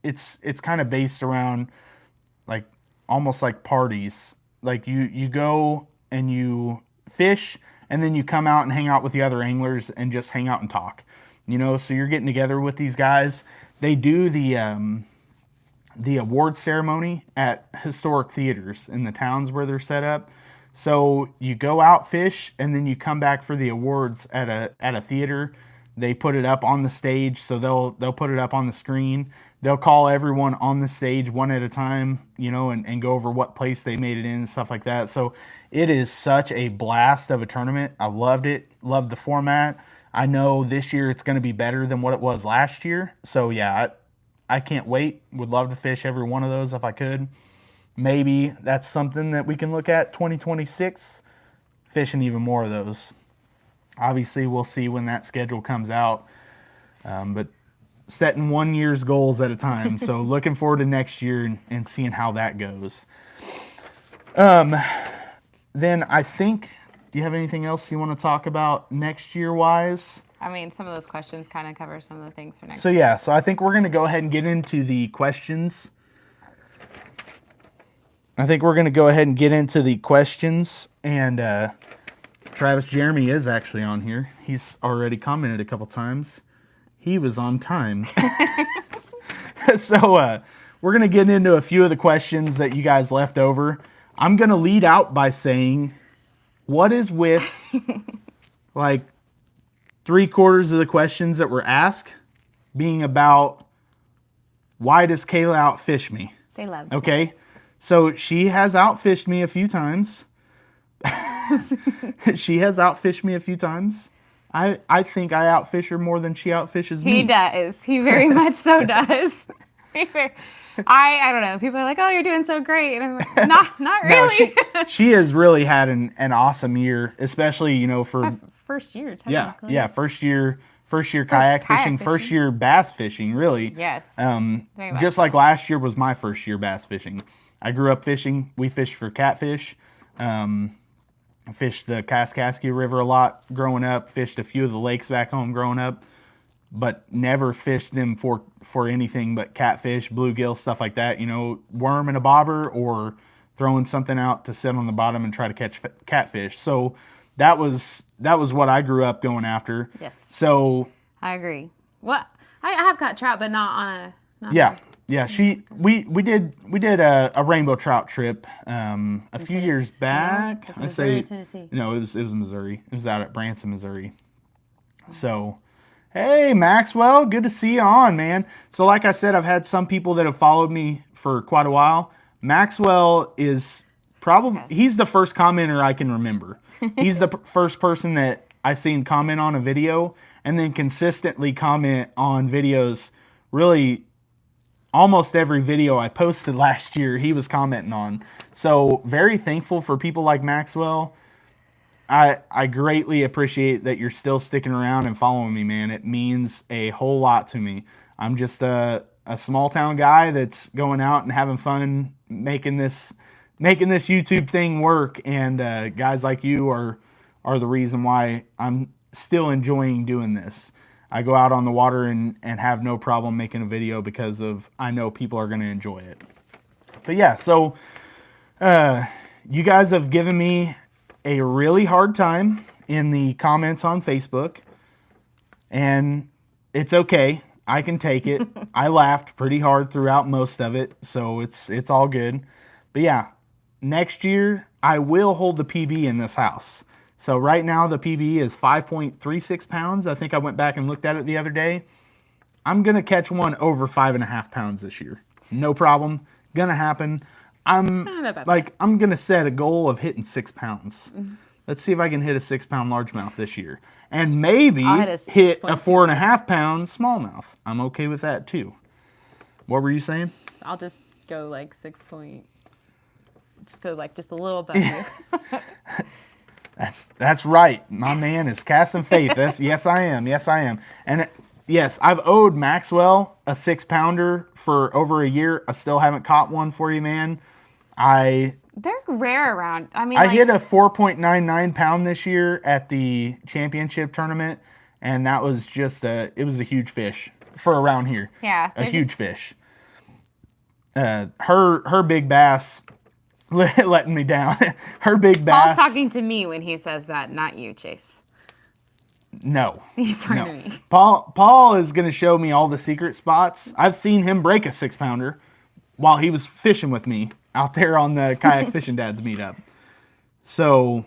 it's kind of based around like almost like parties. Like you go and you fish and then you come out and hang out with the other anglers and just hang out and talk. You know, so you're getting together with these guys. They do the award ceremony at historic theaters in the towns where they're set up. So you go out fish and then you come back for the awards at a theater. They put it up on the stage, so they'll put it up on the screen. They'll call everyone on the stage one at a time, you know, and go over what place they made it in and stuff like that. So it is such a blast of a tournament. I loved it. Loved the format. I know this year it's going to be better than what it was last year. So yeah, I can't wait. Would love to fish every one of those if I could. Maybe that's something that we can look at 2026, fishing even more of those. Obviously, we'll see when that schedule comes out, but setting 1 year's goals at a time. So looking forward to next year and seeing how that goes. Then I think, do you have anything else you want to talk about next year-wise? I mean, some of those questions kind of cover some of the things for next year. So yeah, so I think we're going to go ahead and get into the questions. And Travis Jeremy is actually on here. He's already commented a couple times. He was on time. So we're going to get into a few of the questions that you guys left over. I'm going to lead out by saying, what is with like 3/4 of the questions that were asked being about why does Kayla outfish me? They love Okay. Me. So she has outfished me a few times. She has outfished me a few times. I think I outfish her more than she outfishes me. He does. He very much so does. I don't know. People are like, oh, you're doing so great. And I'm like, not really. No, she has really had an awesome year, especially, you know, for... It's my first year, technically. Yeah, first year kayak fishing, first year bass fishing, really. Yes. Just like last year was my first year bass fishing. I grew up fishing. We fished for catfish. I fished the Kaskaskia River a lot growing up. Fished a few of the lakes back home growing up, but never fished them for anything but catfish, bluegill, stuff like that. You know, worm and a bobber, or throwing something out to sit on the bottom and try to catch catfish. So that was what I grew up going after. Yes. So I agree. Well, I have caught trout, but not on a. Yeah. We did a rainbow trout trip a few years back. I say Tennessee. No, it was Missouri. It was out at Branson, Missouri. So, hey Maxwell, good to see you on, man. So like I said, I've had some people that have followed me for quite a while. Maxwell is Probably, Yes. he's the first commenter I can remember. He's the first person that I seen comment on a video and then consistently comment on videos. Really, almost every video I posted last year, he was commenting on. So very thankful for people like Maxwell. I greatly appreciate that you're still sticking around and following me, man. It means a whole lot to me. I'm just a small town guy that's going out and having fun making this YouTube thing work. And guys like you are the reason why I'm still enjoying doing this. I go out on the water and have no problem making a video because of I know people are going to enjoy it. But yeah, so you guys have given me a really hard time in the comments on Facebook, and it's okay. I can take it. I laughed pretty hard throughout most of it, so it's all good. But yeah, next year I will hold the PB in this house. So right now the PB is 5.36 pounds. I think I went back and looked at it the other day. I'm gonna catch one over 5.5 pounds this year. No problem. Gonna happen. I'm gonna set a goal of hitting 6 pounds. Let's see if I can hit a 6 pound largemouth this year, and maybe hit a 4.5 pound smallmouth. I'm okay with that too. What were you saying? I'll just go like just a little better. That's right. My man is casting faith. Yes, I am. Yes, I am. And yes, I've owed Maxwell a 6 pounder for over a year. I still haven't caught one for you, man. They're rare around. I mean, I hit a 4.99 pound this year at the championship tournament, and that was just it was a huge fish for around here. Yeah, a huge fish. Her big bass letting me down. Her big bass. Paul's talking to me when he says that, not you, Chase. No. He's talking to me. Paul is going to show me all the secret spots. I've seen him break a 6 pounder while he was fishing with me out there on the Kayak Fishing Dads meetup. So,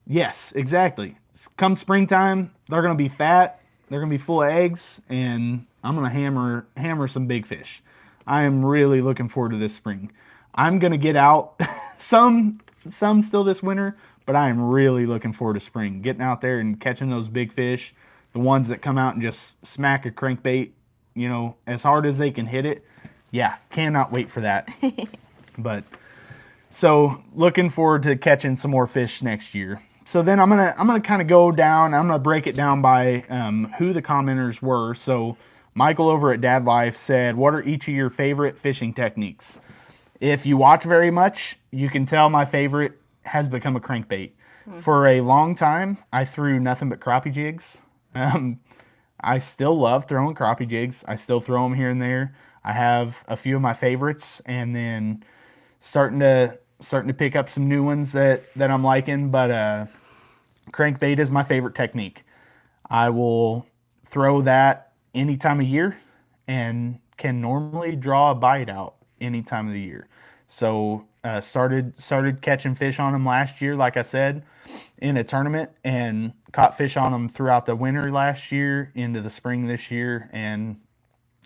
yes, exactly. Come springtime, they're going to be fat. They're going to be full of eggs, and I'm going to hammer some big fish. I am really looking forward to this spring. I'm going to get out some still this winter, but I am really looking forward to spring. Getting out there and catching those big fish, the ones that come out and just smack a crankbait, as hard as they can hit it. Yeah, cannot wait for that. But so looking forward to catching some more fish next year. So then I'm gonna kind of go down. I'm gonna break it down by who the commenters were. So Michael over at Dad Life said, "What are each of your favorite fishing techniques?" If you watch very much, you can tell my favorite has become a crankbait. For a long time, I threw nothing but crappie jigs. I still love throwing crappie jigs. I still throw them here and there. I have a few of my favorites, and then starting to pick up some new ones that I'm liking. But crankbait is my favorite technique. I will throw that any time of year, and can normally draw a bite out any time of the year. So started catching fish on them last year, like I said, in a tournament, and caught fish on them throughout the winter last year into the spring this year, and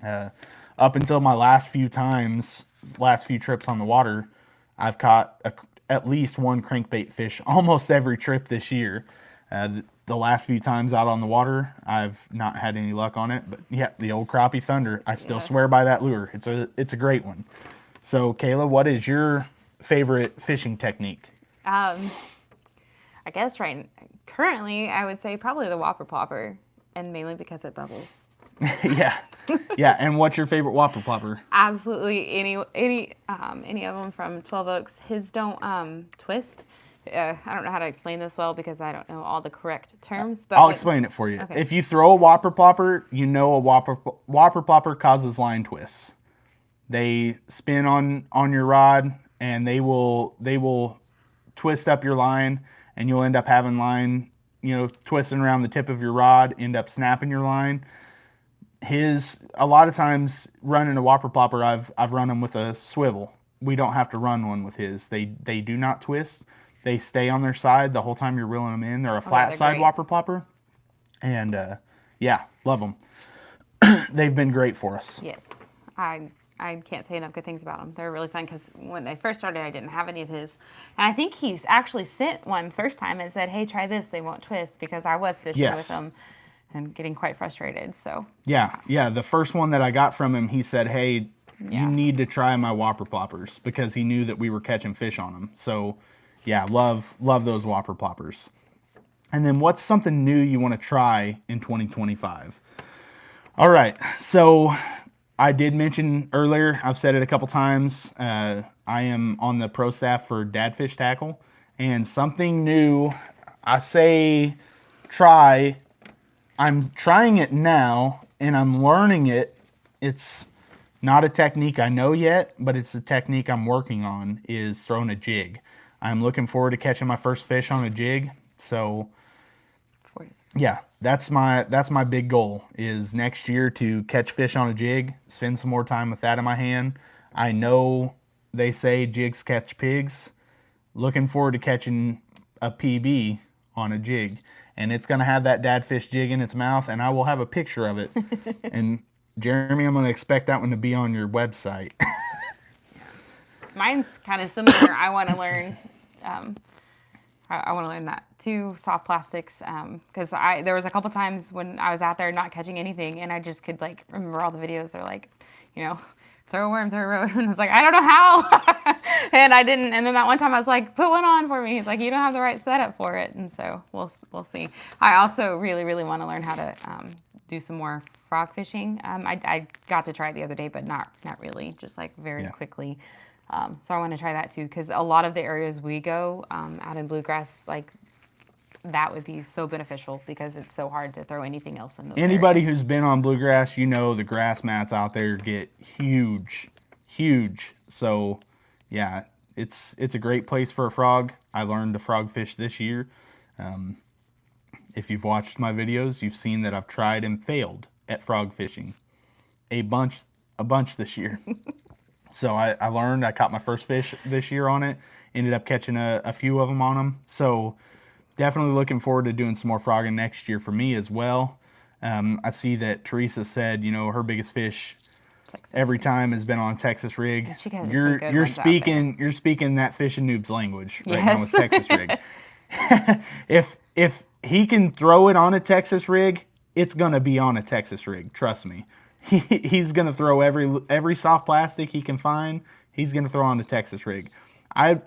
up until my last few trips on the water, I've caught at least one crankbait fish almost every trip this year. The last few times out on the water, I've not had any luck on it, but yeah, the old crappie thunder, I still swear by that lure. It's a great one. So Kayla, what is your favorite fishing technique? I guess currently I would say probably the whopper plopper, and mainly because it bubbles. Yeah. And what's your favorite whopper plopper? Absolutely any of them from 12 Oaks. His don't twist. I don't know how to explain this well because I don't know all the correct terms. But I'll explain it for you. Okay. If you throw a whopper plopper, a whopper plopper causes line twists. They spin on your rod, and they will twist up your line, and you'll end up having line, twisting around the tip of your rod, end up snapping your line. A lot of times running a whopper plopper, I've run them with a swivel. We don't have to run one with his. They do not twist. They stay on their side the whole time you're reeling them in. They're a flat side whopper plopper, and love them. They've been great for us. Yes, I I can't say enough good things about them. They're really fun because when they first started, I didn't have any of his. And I think he's actually sent one first time and said, hey, try this. They won't twist, because I was fishing with them and getting quite frustrated. So yeah. The first one that I got from him, he said, hey, you need to try my whopper ploppers, because he knew that we were catching fish on them. So yeah, love those whopper ploppers. And then what's something new you want to try in 2025? All right, so I did mention earlier, I've said it a couple times, I am on the pro staff for Dadfish Tackle, and something new, I say try, I'm trying it now, and I'm learning it. It's not a technique I know yet, but it's a technique I'm working on, is throwing a jig. I'm looking forward to catching my first fish on a jig, so yeah, that's my big goal, is next year to catch fish on a jig, spend some more time with that in my hand. I know they say jigs catch pigs. Looking forward to catching a PB on a jig, and it's going to have that dadfish jig in its mouth, and I will have a picture of it. And Jeremy, I'm going to expect that one to be on your website. Mine's kind of similar. I want to learn. I want to learn that too, soft plastics, because there was a couple times when I was out there not catching anything, and I just could like remember all the videos. They're like, you know, throw a worm, throw a rope, and I was like, I don't know how, and I didn't. And then that one time I was like, put one on for me. He's like, you don't have the right setup for it, and so we'll see. I also really want to learn how to do some more frog fishing. I got to try it the other day, but not really, just like very quickly. So I want to try that too, because a lot of the areas we go out in bluegrass, like that would be so beneficial, because it's so hard to throw anything else in those Anybody areas. who's been on bluegrass, you know the grass mats out there get huge. So yeah, it's a great place for a frog. I learned to frog fish this year. If you've watched my videos, you've seen that I've tried and failed at frog fishing a bunch this year. So I learned, I caught my first fish this year on it, ended up catching a few of them on them. So definitely looking forward to doing some more frogging next year for me as well. I see that Teresa said, you know, her biggest fish every time has been on a Texas rig. You're speaking that fishing noob's language right now with Texas rig. If he can throw it on a Texas rig, it's gonna be on a Texas rig. Trust me. He's gonna throw every soft plastic he can find. He's gonna throw on the Texas rig. I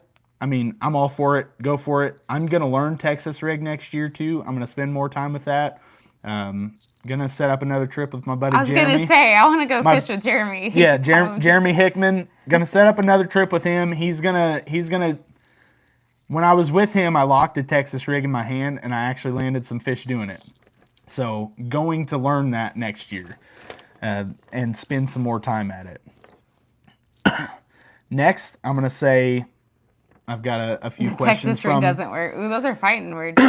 mean, I'm all for it. Go for it. I'm gonna learn Texas rig next year too. I'm gonna spend more time with that. Gonna set up another trip with my buddy Jeremy. I was gonna say, I want to go fish with Jeremy. Yeah, Jeremy Hickman. Gonna set up another trip with him. He's gonna. When I was with him, I locked a Texas rig in my hand, and I actually landed some fish doing it. So going to learn that next year. And spend some more time at it. Next, I'm going to say I've got a few questions Texas rig doesn't work. Ooh, those are fighting words.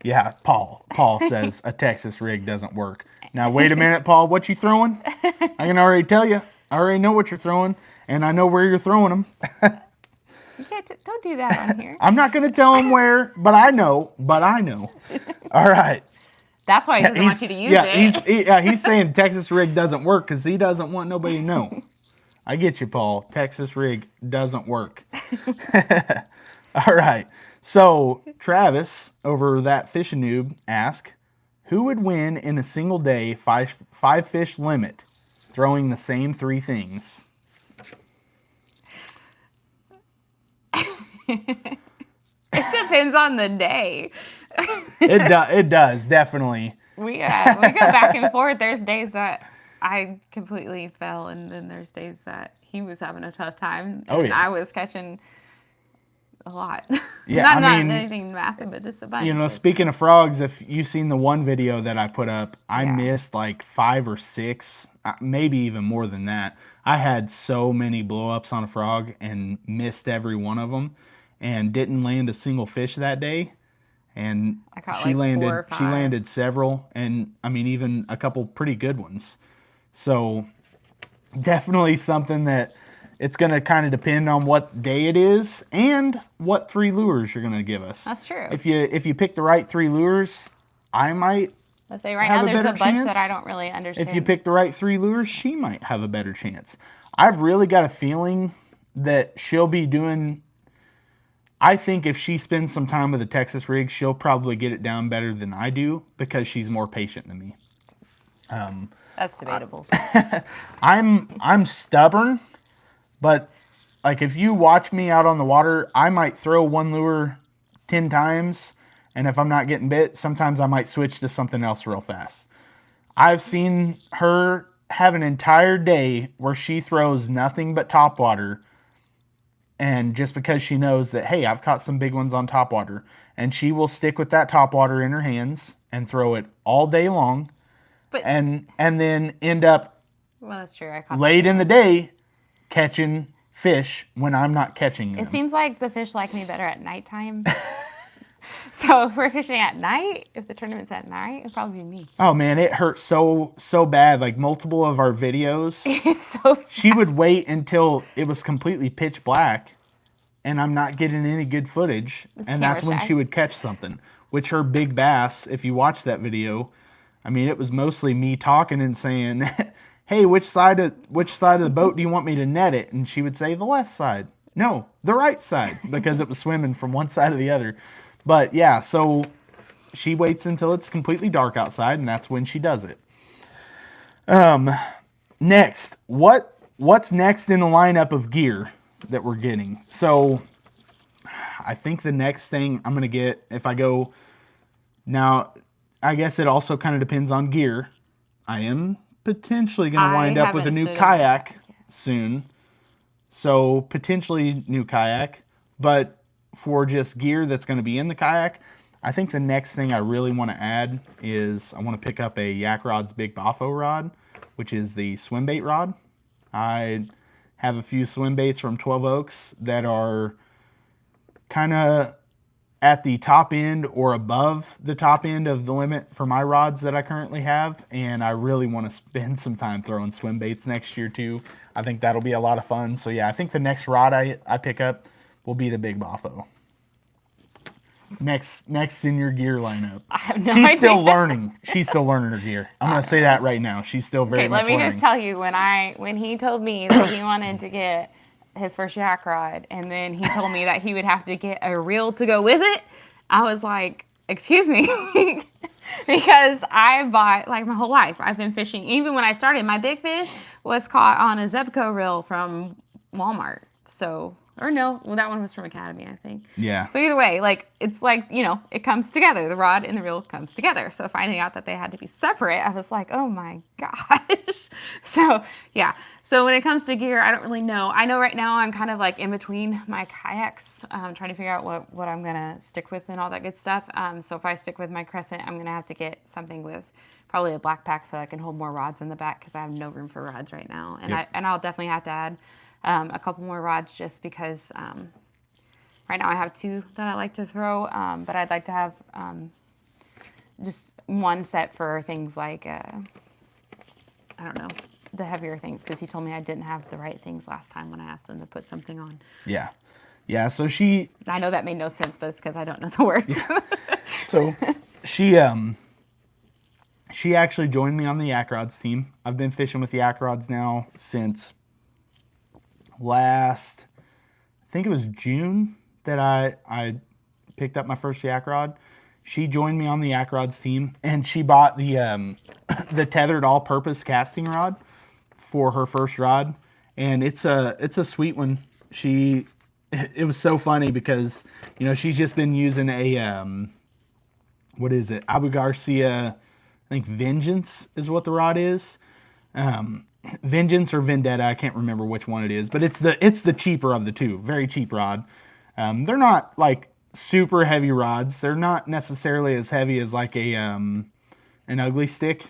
Yeah, Paul says a Texas rig doesn't work. Now, wait a minute, Paul, what you throwing? I can already tell you. I already know what you're throwing, and I know where you're throwing them. Don't do that on here. I'm not going to tell him where, but I know. All right. That's why he doesn't want you to use it. He's saying Texas rig doesn't work because he doesn't want nobody to know. I get you, Paul. Texas rig doesn't work. All right. So Travis, over that fishing noob, asked, who would win in a single day five fish limit throwing the same three things? It depends on the day. It does, definitely. We go back and forth. There's days that I completely fell, and then there's days that he was having a tough time, and I was catching a lot. Yeah, not anything massive, but just a bunch. You know, speaking of frogs, if you've seen the one video that I put up, I missed like 5 or 6, maybe even more than that. I had so many blow-ups on a frog and missed every one of them, and didn't land a single fish that day. And she landed several, and I mean even a couple pretty good ones. So definitely something that it's going to kind of depend on what day it is and what 3 lures you're going to give us. That's true. If you pick the right 3 lures, I might Let's say right have now there's a better bunch chance. that I don't really understand. If you pick the right 3 lures, she might have a better chance. I've really got a feeling that she'll be doing. I think if she spends some time with a Texas rig, she'll probably get it down better than I do because she's more patient than me. That's debatable. I'm stubborn, but like if you watch me out on the water, I might throw one lure 10 times, and if I'm not getting bit, sometimes I might switch to something else real fast. I've seen her have an entire day where she throws nothing but topwater, and just because she knows that, hey, I've caught some big ones on topwater, and she will stick with that topwater in her hands and throw it all day long, But and then end up well, that's true. I caught late in the day catching fish when I'm not catching them. It seems like the fish like me better at nighttime. So if we're fishing at night, if the tournament's at night, it'd probably be me. Oh man, it hurt so bad. Like multiple of our videos, It's so sad. she would wait until it was completely pitch black and I'm not getting any good footage. And that's when shy. she would catch something. Which her big bass, if you watch that video, I mean, it was mostly me talking and saying, hey, which side of the boat do you want me to net it? And she would say, the left side. No, the right side, because it was swimming from one side to the other. But yeah, so she waits until it's completely dark outside, and that's when she does it. Next, what's next in the lineup of gear that we're getting? So I think the next thing I'm going to get, if I go, now I guess it also kind of depends on gear. I am potentially going to wind up with a new kayak soon. So potentially new kayak, but for just gear that's going to be in the kayak, I think the next thing I really want to add is I want to pick up a Yak Rod's Big Bafo rod, which is the swim bait rod. I have a few swim baits from 12 Oaks that are kind of at the top end or above the top end of the limit for my rods that I currently have, and I really want to spend some time throwing swim baits next year too. I think that'll be a lot of fun. So yeah, I think the next rod I pick up will be the Big Bafo. Next in your gear lineup. I have no She's idea. still learning. She's still learning her gear. I'm gonna say that right now. She's still very much learning. Let me just tell you, when he told me that he wanted to get his first yak rod, and then he told me that he would have to get a reel to go with it, I was like, excuse me. Because I bought, like my whole life, I've been fishing. Even when I started, my big fish was caught on a Zephyr reel from Walmart. So, or no, well, that one was from Academy, I think. Yeah. But either way, like, it's like, you know, it comes together. The rod and the reel comes together. So finding out that they had to be separate, I was like, oh my gosh. So, yeah. So when it comes to gear, I don't really know. I know right now I'm kind of like in between my kayaks, trying to figure out what I'm going to stick with and all that good stuff. So if I stick with my Crescent, I'm going to have to get something with probably a black pack so I can hold more rods in the back because I have no room for rods right now. And Yep. I'll definitely have to add a couple more rods just because right now I have 2 that I like to throw, but I'd like to have just one set for things like, I don't know, the heavier things, because he told me I didn't have the right things last time when I asked him to put something on. Yeah. Yeah, so I know that made no sense, but it's because I don't know the words. Yeah. So she actually joined me on the Yak Rods team. I've been fishing with Yak Rods now since I think it was June that I picked up my first Yak Rod. She joined me on the Yak Rods team, and she bought the tethered all-purpose casting rod for her first rod, and it's a sweet one. It was so funny because, you know, she's just been using a what is it? Abu Garcia, I think Vengeance is what the rod is. Vengeance or Vendetta, I can't remember which one it is, but it's the cheaper of the two. Very cheap rod. They're not like super heavy rods. They're not necessarily as heavy as like an ugly stick.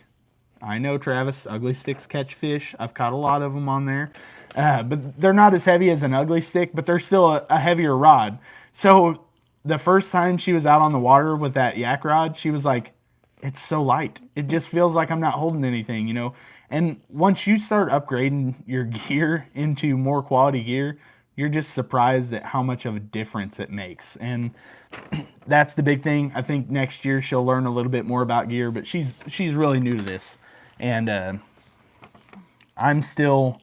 I know, Travis, ugly sticks catch fish. I've caught a lot of them on there. But they're not as heavy as an ugly stick, but they're still a heavier rod. So the first time she was out on the water with that yak rod, she was like, it's so light. It just feels like I'm not holding anything, you know? And once you start upgrading your gear into more quality gear, you're just surprised at how much of a difference it makes. And that's the big thing. I think next year she'll learn a little bit more about gear, but she's really new to this, and I'm still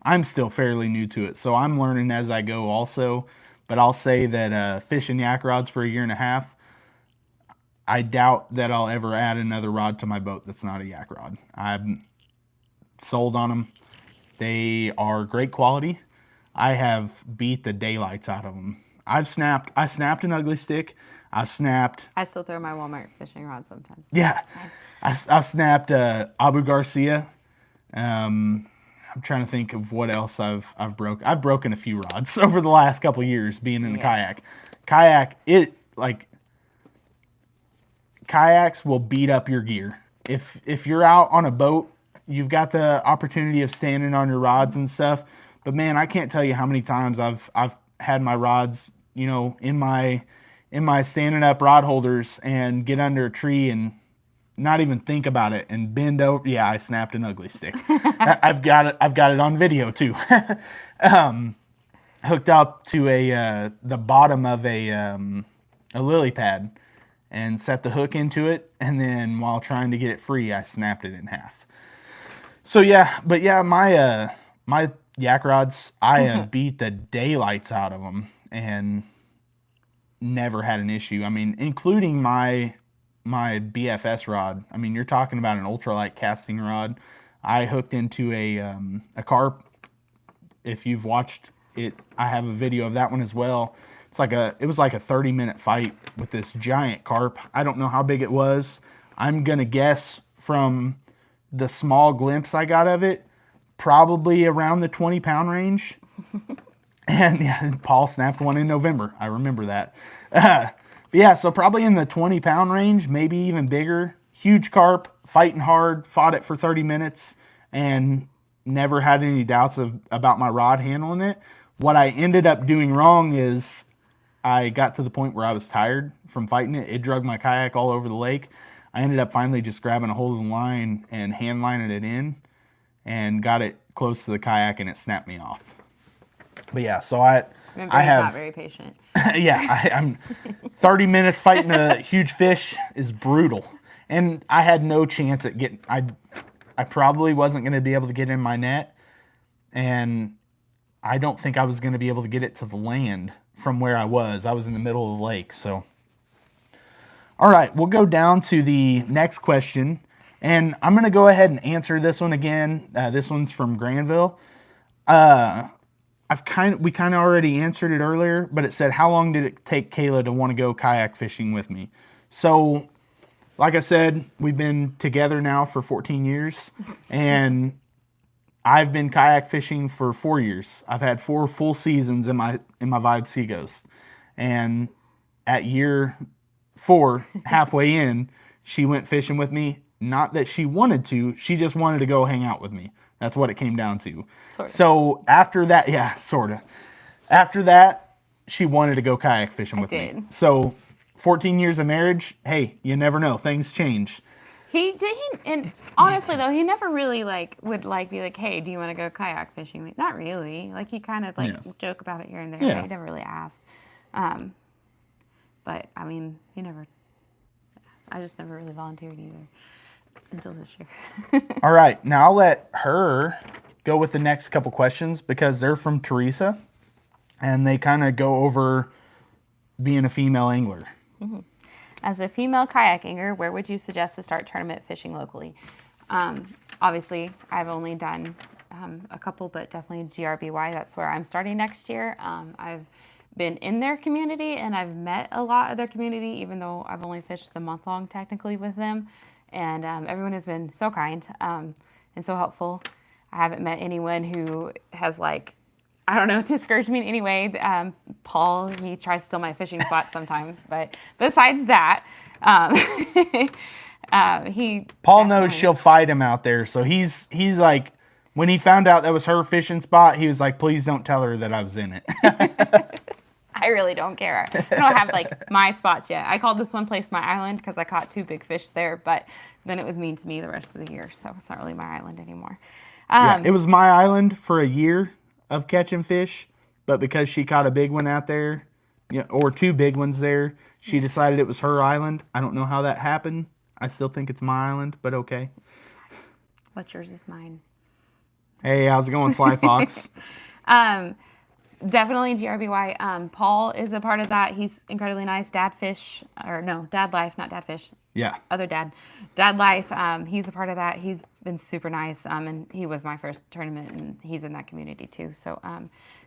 fairly new to it, so I'm learning as I go also. But I'll say that fishing yak rods for a year and a half, I doubt that I'll ever add another rod to my boat that's not a yak rod. I'm sold on them. They are great quality. I have beat the daylights out of them. I snapped an ugly stick. I still throw my Walmart fishing rod sometimes. Yeah. I've snapped Abu Garcia. I'm trying to think of what else I've broken. I've broken a few rods over the last couple of years being in the kayak. Kayaks will beat up your gear. If you're out on a boat, you've got the opportunity of standing on your rods and stuff. But man, I can't tell you how many times I've had my rods, in my standing up rod holders and get under a tree and not even think about it and bend over. Yeah, I snapped an ugly stick. I've got it on video too. Hooked up to the bottom of a lily pad and set the hook into it, and then while trying to get it free, I snapped it in half. So my yak rods, I have beat the daylights out of them and never had an issue. I mean, including my BFS rod. I mean, you're talking about an ultralight casting rod. I hooked into a carp. If you've watched it, I have a video of that one as well. It was like a 30-minute fight with this giant carp. I don't know how big it was. I'm gonna guess from the small glimpse I got of it, probably around the 20-pound range. And yeah, Paul snapped one in November. I remember that. Yeah, so probably in the 20-pound range, maybe even bigger. Huge carp, fighting hard, fought it for 30 minutes, and never had any doubts about my rod handling it. What I ended up doing wrong is I got to the point where I was tired from fighting it. It drug my kayak all over the lake. I ended up finally just grabbing a hold of the line and hand lining it in and got it close to the kayak, and it snapped me off. But yeah, so Remember, he's not very patient. Yeah, I'm 30 minutes fighting a huge fish is brutal. And I had no chance at getting, I probably wasn't going to be able to get in my net, and I don't think I was going to be able to get it to the land from where I was. I was in the middle of the lake, so. All right, we'll go down to the next question, and I'm going to go ahead and answer this one again. This one's from Granville. We kind of already answered it earlier, but it said, how long did it take Kayla to want to go kayak fishing with me? So, like I said, we've been together now for 14 years, and I've been kayak fishing for 4 years. I've had 4 full seasons in my Vibe Sea Ghost, and at year 4, halfway in, she went fishing with me. Not that she wanted to, she just wanted to go hang out with me. That's what it came down to. Sorta. So after that, yeah, sort of. After that, she wanted to go kayak fishing with me. So 14 years of marriage, hey, you never know. Things change. And honestly though, he never really would be like, hey, do you want to go kayak fishing? Like, not really. Like, he kind of joke about it here and there. Yeah. But he never really asked. But I mean, I just never really volunteered either until this year. All right, now I'll let her go with the next couple questions because they're from Teresa, and they kind of go over being a female angler. Mm-hmm. As a female kayak angler, where would you suggest to start tournament fishing locally? Obviously, I've only done a couple, but definitely GRBY. That's where I'm starting next year. I've been in their community, and I've met a lot of their community, even though I've only fished the month-long technically with them. And everyone has been so kind and so helpful. I haven't met anyone who has discouraged me in any way. Paul, he tries to steal my fishing spot sometimes, but besides that, Paul knows she'll fight him out there. So he's like, when he found out that was her fishing spot, he was like, please don't tell her that I was in it. I really don't care. I don't have my spots yet. I called this one place my island because I caught 2 big fish there, but then it was mean to me the rest of the year, so it's not really my island anymore. Yeah, it was my island for a year of catching fish, but because she caught a big one out there, or 2 big ones there, She decided it was her island. I don't know how that happened. I still think it's my island, but okay. What's yours is mine. Hey, how's it going, Sly Fox? Definitely GRBY. Paul is a part of that. He's incredibly nice. Dad Fish, or no, Dad Life, not Dad Fish. Yeah. Other dad. Dad Life, he's a part of that. He's been super nice. And he was my first tournament, and he's in that community too. So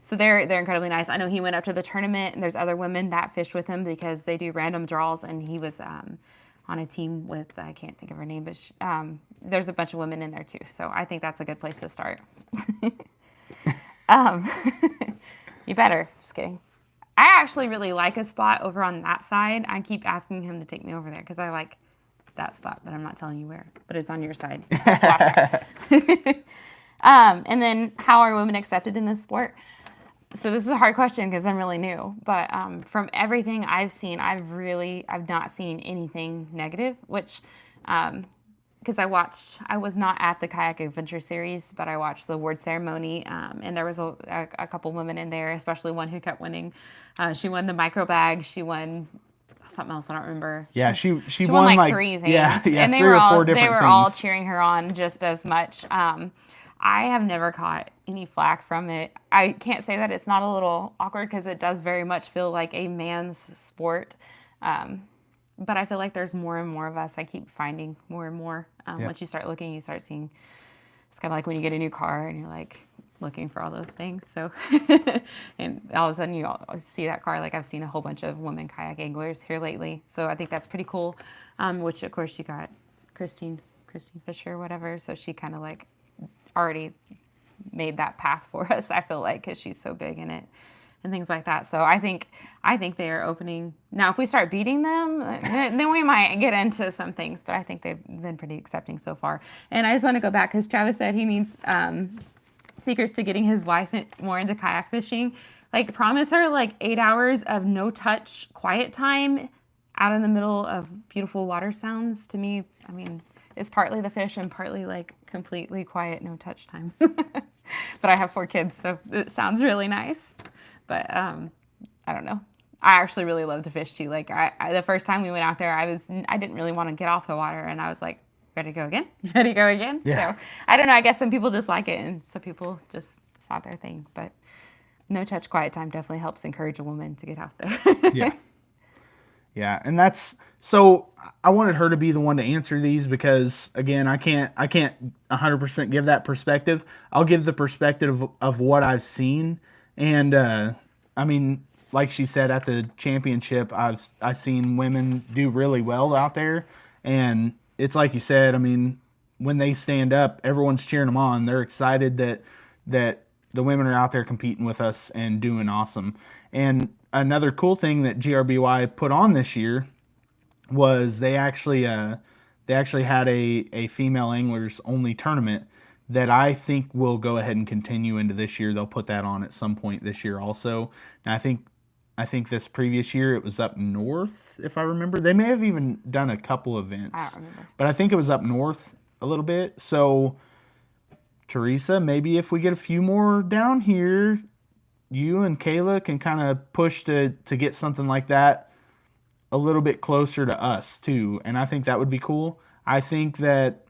so they're incredibly nice. I know he went up to the tournament, and there's other women that fished with him because they do random draws, and he was on a team with, I can't think of her name, but there's a bunch of women in there too. So I think that's a good place to start. You better. Just kidding. I actually really like a spot over on that side. I keep asking him to take me over there because I like that spot, but I'm not telling you where. But it's on your side. And then, how are women accepted in this sport? So this is a hard question because I'm really new. But from everything I've seen, I've not seen anything negative, which because I was not at the Kayak Adventure Series, but I watched the award ceremony, and there was a couple women in there, especially one who kept winning. She won the micro bag. She won something else I don't remember. Yeah, she won like 3 things. Yeah, and they 3 were or 4 all different they were things. all cheering her on just as much. I have never caught any flack from it. I can't say that it's not a little awkward because it does very much feel like a man's sport. But I feel like there's more and more of us. I keep finding more and more. Once you start looking, you start seeing. It's kind of like when you get a new car and you're like looking for all those things. So, and all of a sudden you see that car. Like I've seen a whole bunch of women kayak anglers here lately. So I think that's pretty cool. Which of course you got Christine Fisher, whatever. So she kind of like already made that path for us. I feel like because she's so big in it. And things like that. So I think they are opening. Now, if we start beating them, then we might get into some things. But I think they've been pretty accepting so far. And I just want to go back because Travis said he needs secrets to getting his wife more into kayak fishing. Like, promise her like 8 hours of no touch, quiet time out in the middle of beautiful water sounds. To me, I mean, it's partly the fish and partly like completely quiet, no touch time. But I have 4 kids, so it sounds really nice. But I don't know. I actually really love to fish too. Like the first time we went out there, I didn't really want to get off the water, and I was like, ready to go again? Ready to go again? Yeah. So I don't know. I guess some people just like it, and some people just it's not their thing. But no touch, quiet time definitely helps encourage a woman to get out there. Yeah, and that's so. I wanted her to be the one to answer these because again, I can't 100% give that perspective. I'll give the perspective of what I've seen. And, I mean, like she said, at the championship, I've seen women do really well out there. And it's like you said, I mean, when they stand up, everyone's cheering them on. They're excited that the women are out there competing with us and doing awesome. And another cool thing that GRBY put on this year was they actually had a female anglers only tournament that I think will go ahead and continue into this year. They'll put that on at some point this year also. Now I think this previous year it was up north, if I remember. They may have even done a couple events. I don't remember. But I think it was up north a little bit. So Teresa, maybe if we get a few more down here, you and Kayla can kind of push to get something like that a little bit closer to us too. And I think that would be cool. I think that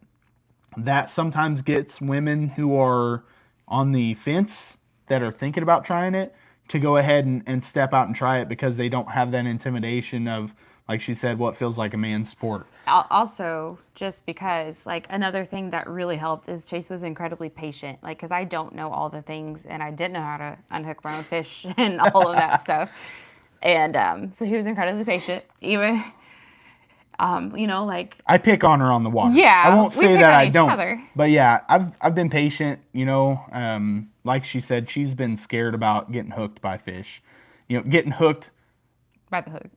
sometimes gets women who are on the fence that are thinking about trying it to go ahead and step out and try it because they don't have that intimidation of, like she said, what feels like a man's sport. Also, just because, like, another thing that really helped is Chase was incredibly patient. Like, because I don't know all the things, and I didn't know how to unhook my own fish and all of that stuff. And so he was incredibly patient. Even... like I pick on her on the water. Yeah, I won't say that I don't. Other. But yeah, I've been patient. Like she said, she's been scared about getting hooked by fish. Getting hooked by the hook.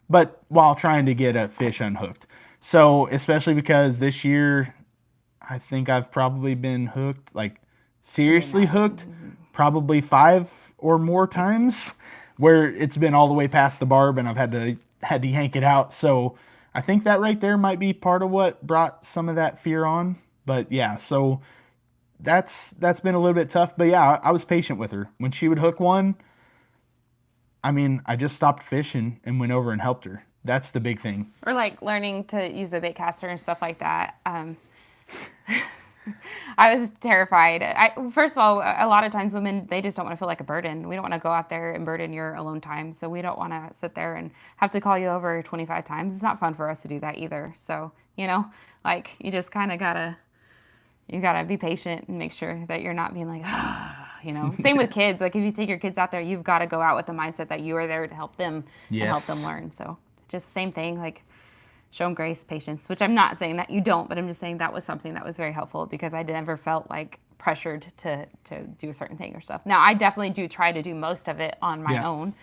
But while trying to get a fish unhooked. So especially because this year, I think I've probably been hooked, like seriously hooked, probably 5 or more times, where it's been all the way past the barb and I've had to yank it out. So I think that right there might be part of what brought some of that fear on. But yeah, so that's been a little bit tough. But yeah, I was patient with her. When she would hook one, I mean, I just stopped fishing and went over and helped her. That's the big thing. Or like learning to use the bait caster and stuff like that. I was terrified. First of all, a lot of times women, they just don't want to feel like a burden. We don't want to go out there and burden your alone time. So we don't want to sit there and have to call you over 25 times. It's not fun for us to do that either. So, like you just kind of you gotta be patient and make sure that you're not being like, same with kids. Like if you take your kids out there, you've got to go out with the mindset that you are there to help them and help them learn. So just same thing, like show them grace, patience, which I'm not saying that you don't, but I'm just saying that was something that was very helpful because I never felt like pressured to do a certain thing or stuff. Now I definitely do try to do most of it on my own.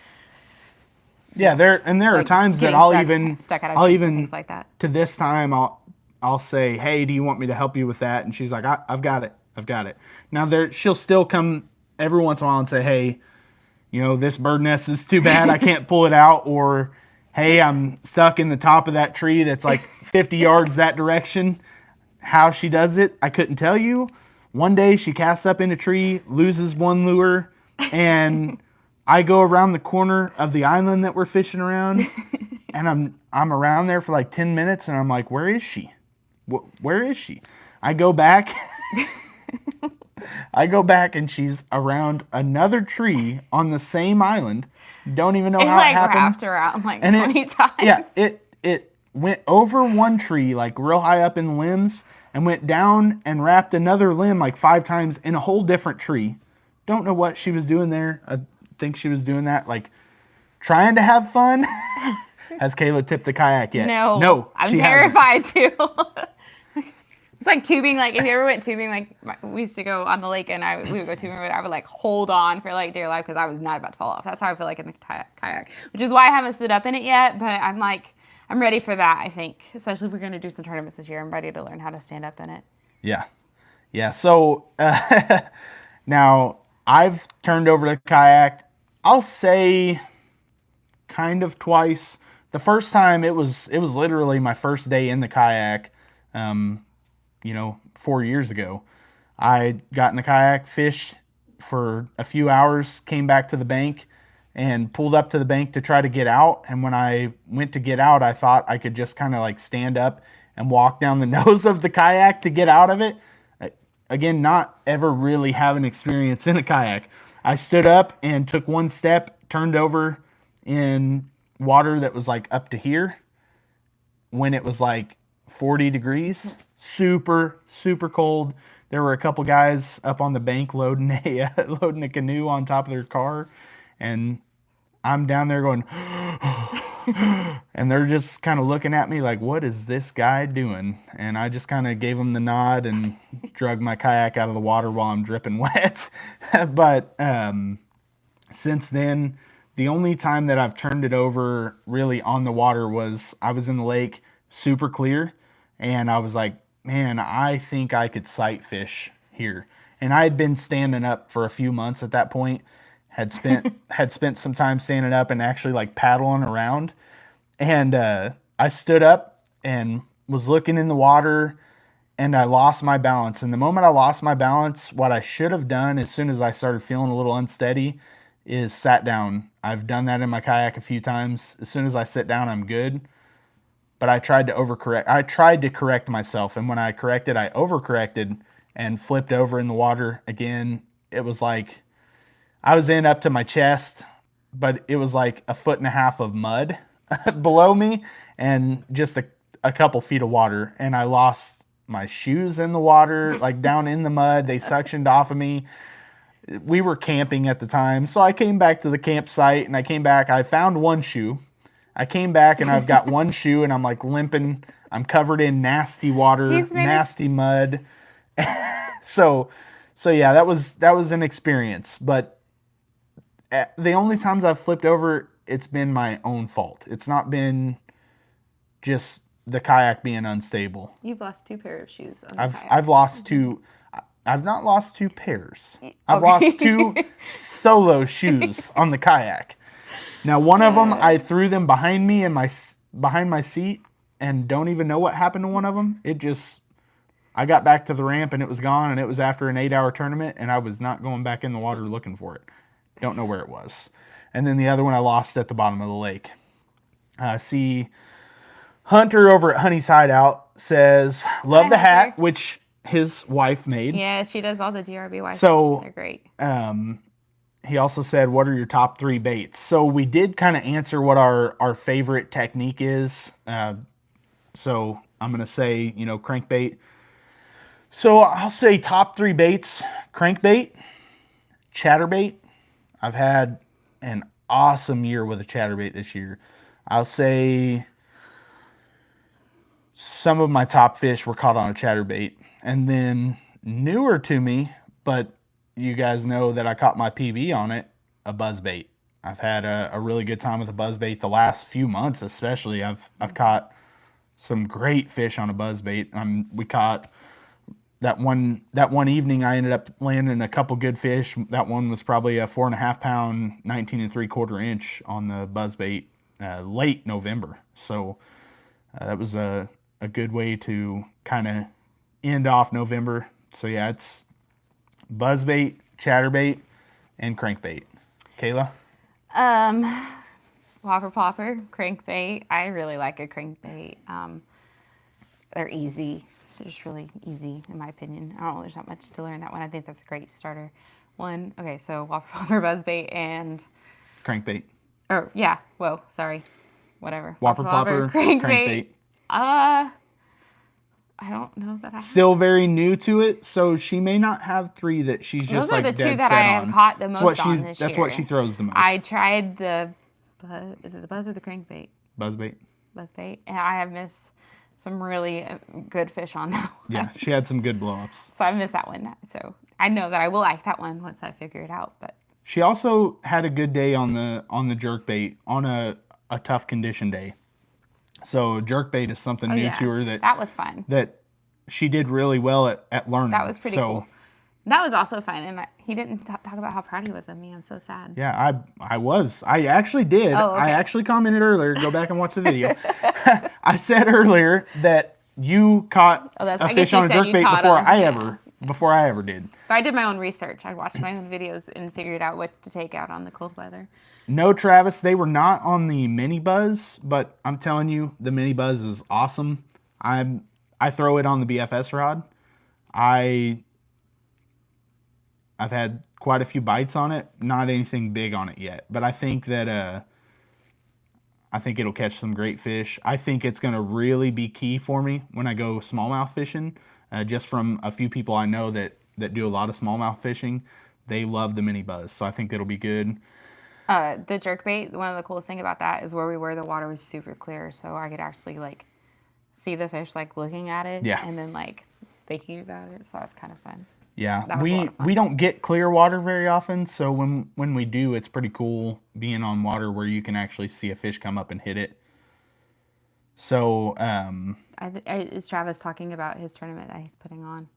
Yeah, there are times that I'll even things like that. To this time I'll say, hey, do you want me to help you with that? And she's like, I've got it. Now she'll still come every once in a while and say, hey, this bird nest is too bad, I can't pull it out, or hey, I'm stuck in the top of that tree that's like 50 yards that direction. How she does it, I couldn't tell you. One day she casts up in a tree, loses one lure, and I go around the corner of the island that we're fishing around, and I'm around there for like 10 minutes, and I'm like, where is she? Where is she? I go back. And she's around another tree on the same island. Don't even know how it happened. It wrapped around like 20 times. Yeah, it went over one tree like real high up in the limbs and went down and wrapped another limb like 5 times in a whole different tree. Don't know what she was doing there. I think she was doing that like trying to have fun. Has Kayla tipped the kayak yet? No. I'm terrified too. It's like tubing. Like if you ever went tubing, like we used to go on the lake and we would go tubing, but I would like hold on for like dear life because I was not about to fall off. That's how I feel like in the kayak, which is why I haven't stood up in it yet. But I'm ready for that. I think, especially if we're going to do some tournaments this year, I'm ready to learn how to stand up in it. Yeah. So now I've turned over the kayak. I'll say kind of twice. The first time it was literally my first day in the kayak. 4 years ago, I got in the kayak, fished for a few hours, came back to the bank and pulled up to the bank to try to get out. And when I went to get out, I thought I could just kind of like stand up and walk down the nose of the kayak to get out of it. Again, not ever really having experience in a kayak. I stood up and took one step, turned over in water that was like up to here when it was like 40 degrees. Super, super cold. There were a couple guys up on the bank loading a canoe on top of their car, and I'm down there going, and they're just kind of looking at me like, what is this guy doing? And I just kind of gave them the nod and drug my kayak out of the water while I'm dripping wet. But since then, the only time that I've turned it over really on the water was I was in the lake, super clear, and I was like, man, I think I could sight fish here. And I had been standing up for a few months at that point, had spent some time standing up and actually like paddling around. And I stood up and was looking in the water, and I lost my balance. And the moment I lost my balance, what I should have done as soon as I started feeling a little unsteady is sat down. I've done that in my kayak a few times. As soon as I sit down, I'm good. But I tried to overcorrect. I tried to correct myself, and when I corrected, I overcorrected and flipped over in the water again. It was like I was in up to my chest, but it was like 1.5 feet of mud below me and just a couple feet of water. And I lost my shoes in the water, like down in the mud. They suctioned off of me. We were camping at the time, so I came back to the campsite, and I found one shoe. I came back and I've got one shoe and I'm like limping. I'm covered in nasty water, nasty mud. So yeah, that was an experience. But the only times I've flipped over, it's been my own fault. It's not been just the kayak being unstable. You've lost 2 pairs of shoes on the kayak. I've lost 2. I've not lost 2 pairs. I've lost 2 solo shoes on the kayak. Now, one of them, I threw them behind me and behind my seat, and don't even know what happened to one of them. I got back to the ramp and it was gone, and it was after an 8-hour tournament, and I was not going back in the water looking for it. Don't know where it was. and then the other one I lost at the bottom of the lake. See, Hunter over at Honey's Hideout says, love the hat, which his wife made. Yeah, she does all the GRB wife. So they're great. He also said, what are your top 3 baits? So we did kind of answer what our favorite technique is. So I'm going to say, crankbait. So I'll say top 3 baits: crankbait, chatterbait. I've had an awesome year with a chatterbait this year. I'll say some of my top fish were caught on a chatterbait. And then newer to me, but you guys know that I caught my PB on it, a buzzbait. I've had a really good time with a buzzbait the last few months, especially. I've caught some great fish on a buzzbait. We caught that one evening. I ended up landing a couple good fish. That one was probably a 4.5 pound, 19 3/4 inch on the buzzbait late November. So that was a good way to kind of end off November. So yeah, it's buzzbait, chatterbait, and crankbait. Kayla? Whopper popper, crankbait. I really like a crankbait. They're easy. They're just really easy, in my opinion. I don't know, there's not much to learn that one. I think that's a great starter one. Okay, so whopper popper, buzzbait, and crankbait. Oh, yeah. Whoa, sorry. Whatever. Whopper popper, crankbait. I don't know that I have. Still very new to it, so she may not have 3 that she's just Those like are the dead 2 that set I have on. caught the most on this year. That's what she throws the most. I tried the, is it the buzz or the crankbait? Buzzbait. Buzzbait. And I have missed some really good fish on that one. Yeah, she had some good blow-ups. So I missed that one. So I know that I will like that one once I figure it out. But she also had a good day on the jerkbait on a tough condition day. So jerkbait is something new to her that was fun. That she did really well at learning. That was pretty cool. That was also fun, and he didn't talk about how proud he was of me. I'm so sad. Yeah, I was. I actually did. Oh, okay. I actually commented earlier. Go back and watch the video. I said earlier that you caught a fish on a jerkbait before I ever did. But I did my own research. I watched my own videos and figured out what to take out on the cold weather. No, Travis, they were not on the mini buzz, but I'm telling you, the mini buzz is awesome. I throw it on the BFS rod. I've had quite a few bites on it. Not anything big on it yet, but I think that I think it'll catch some great fish. I think it's going to really be key for me when I go smallmouth fishing. Just from a few people I know that do a lot of smallmouth fishing, they love the mini buzz, so I think it'll be good. The jerkbait, one of the coolest thing about that is where we were, the water was super clear, so I could actually like see the fish like looking at it, and then like thinking about it. So that's kind of fun. Yeah, we don't get clear water very often, so when we do, it's pretty cool being on water where you can actually see a fish come up and hit it. So, is Travis talking about his tournament that he's putting on?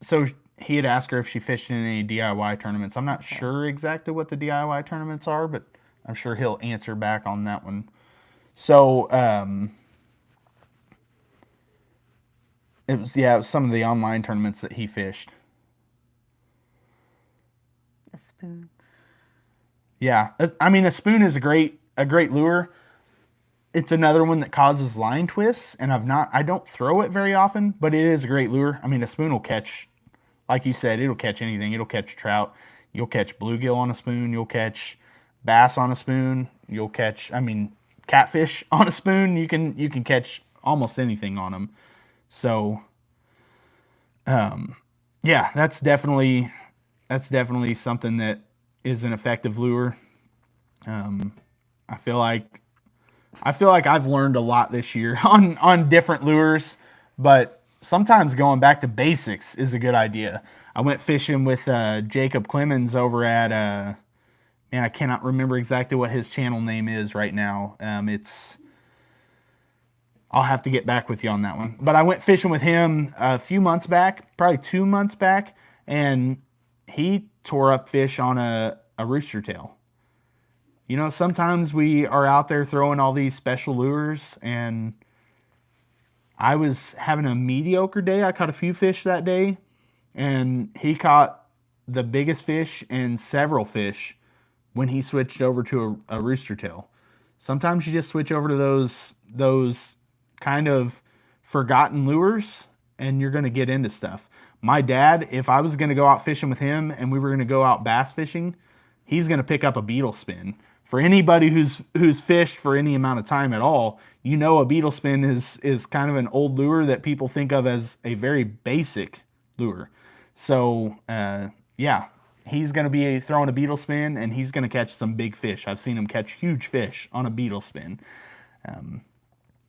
So he had asked her if she fished in any DIY tournaments. I'm not sure exactly what the DIY tournaments are, but I'm sure he'll answer back on that one. So, it was some of the online tournaments that he fished. A spoon. Yeah, I mean, a spoon is a great lure. It's another one that causes line twists, and I don't throw it very often, but it is a great lure. I mean, a spoon will catch, like you said, it'll catch anything. It'll catch trout. You'll catch bluegill on a spoon. You'll catch bass on a spoon. You'll catch, catfish on a spoon. You can catch almost anything on them. So, yeah, that's definitely something that is an effective lure. I feel like I've learned a lot this year on different lures, but sometimes going back to basics is a good idea. I went fishing with Jacob Clemens over at I cannot remember exactly what his channel name is right now. I'll have to get back with you on that one. But I went fishing with him a few months back, probably 2 months back, and he tore up fish on a rooster tail. You know, sometimes we are out there throwing all these special lures, and I was having a mediocre day. I caught a few fish that day, and he caught the biggest fish and several fish when he switched over to a rooster tail. Sometimes you just switch over to those kind of forgotten lures and you're going to get into stuff. My dad, if I was going to go out fishing with him and we were going to go out bass fishing, he's going to pick up a beetle spin. For anybody who's fished for any amount of time at all, you know a beetle spin is kind of an old lure that people think of as a very basic lure. So, yeah, he's going to be throwing a beetle spin and he's going to catch some big fish. I've seen him catch huge fish on a beetle spin.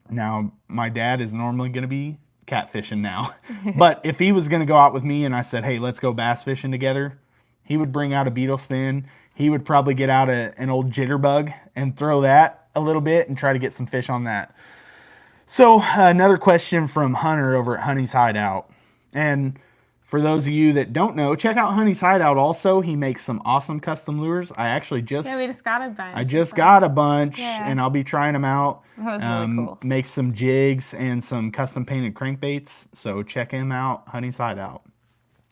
Now, my dad is normally going to be catfishing now. But if he was going to go out with me and I said, hey, let's go bass fishing together, he would bring out a beetle spin. He would probably get out an old jitterbug and throw that a little bit and try to get some fish on that. So another question from Hunter over at Honey's Hideout. And for those of you that don't know, check out Honey's Hideout also. He makes some awesome custom lures. I actually just... Yeah, we just got a bunch. I just got a bunch, yeah. And I'll be trying them out. That was really cool. Make some jigs and some custom painted crankbaits. So check him out, Honey's Hideout.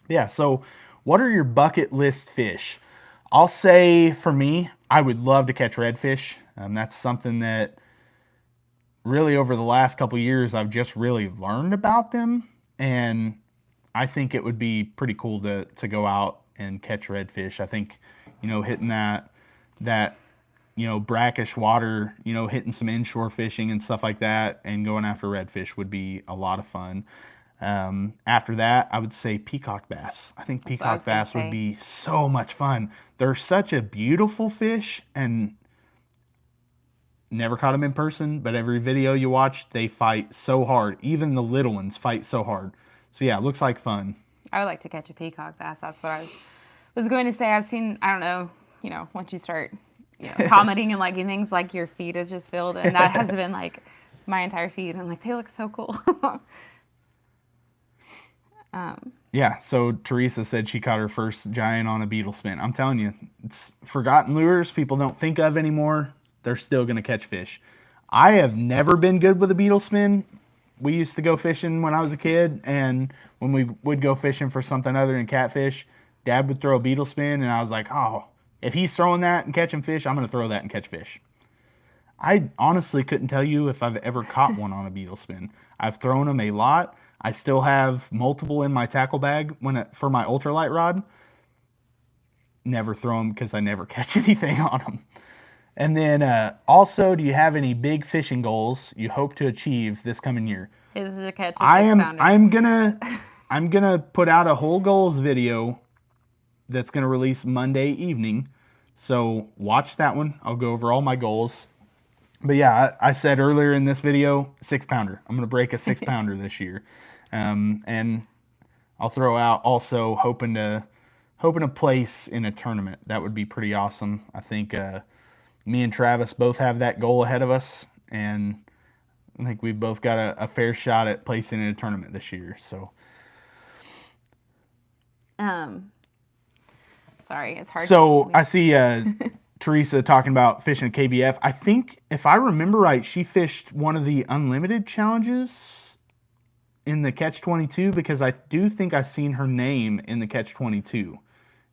Yeah, so what are your bucket list fish? I'll say for me, I would love to catch redfish. That's something that really over the last couple years I've just really learned about them. And I think it would be pretty cool to go out and catch redfish. I think, hitting that brackish water, hitting some inshore fishing and stuff like that and going after redfish would be a lot of fun. After that, I would say peacock bass. I think peacock bass would be so much fun. They're such a beautiful fish and never caught them in person, but every video you watch, they fight so hard. Even the little ones fight so hard. So yeah, it looks like fun. I would like to catch a peacock bass. That's what I was going to say. I've seen, I don't know, once you start commenting and liking things, like your feed is just filled. And that has been like my entire feed. I'm like, they look so cool. Yeah, so Teresa said she caught her first giant on a beetle spin. I'm telling you, it's forgotten lures people don't think of anymore. They're still going to catch fish. I have never been good with a beetle spin. We used to go fishing when I was a kid, and when we would go fishing for something other than catfish, Dad would throw a beetle spin, and I was like, oh, if he's throwing that and catching fish, I'm going to throw that and catch fish. I honestly couldn't tell you if I've ever caught one on a beetle spin. I've thrown them a lot. I still have multiple in my tackle bag for my ultralight rod. Never throw them because I never catch anything on them. And then also, do you have any big fishing goals you hope to achieve this coming year? His is to catch a 6-pounder. I'm gonna put out a whole goals video that's gonna release Monday evening. So watch that one. I'll go over all my goals. But yeah, I said earlier in this video, 6-pounder. I'm gonna break a 6-pounder this year. And I'll throw out also hoping to place in a tournament. That would be pretty awesome. I think me and Travis both have that goal ahead of us, and I think we've both got a fair shot at placing in a tournament this year. So, sorry, it's hard. So I see Teresa talking about fishing a KBF. I think if I remember right, she fished one of the unlimited challenges in the Catch 22, because I do think I've seen her name in the Catch 22.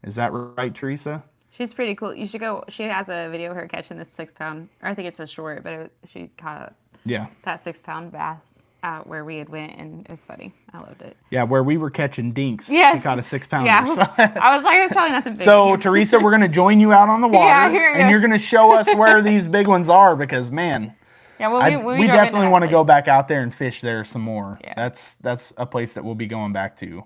Is that right, Teresa? She's pretty cool. You should go. She has a video of her catching this 6-pound. Or I think it's a short, but she caught that 6-pound bass out where we had went, and it was funny. I loved it. Yeah, where we were catching dinks. Yes. She caught a 6-pounder. Yeah. So. I was like, there's probably nothing big. So, Teresa, we're going to join you out on the water, and you're going to show us where these big ones are, because, man, yeah, we definitely want to go back out there and fish there some more. Yeah. That's a place that we'll be going back to.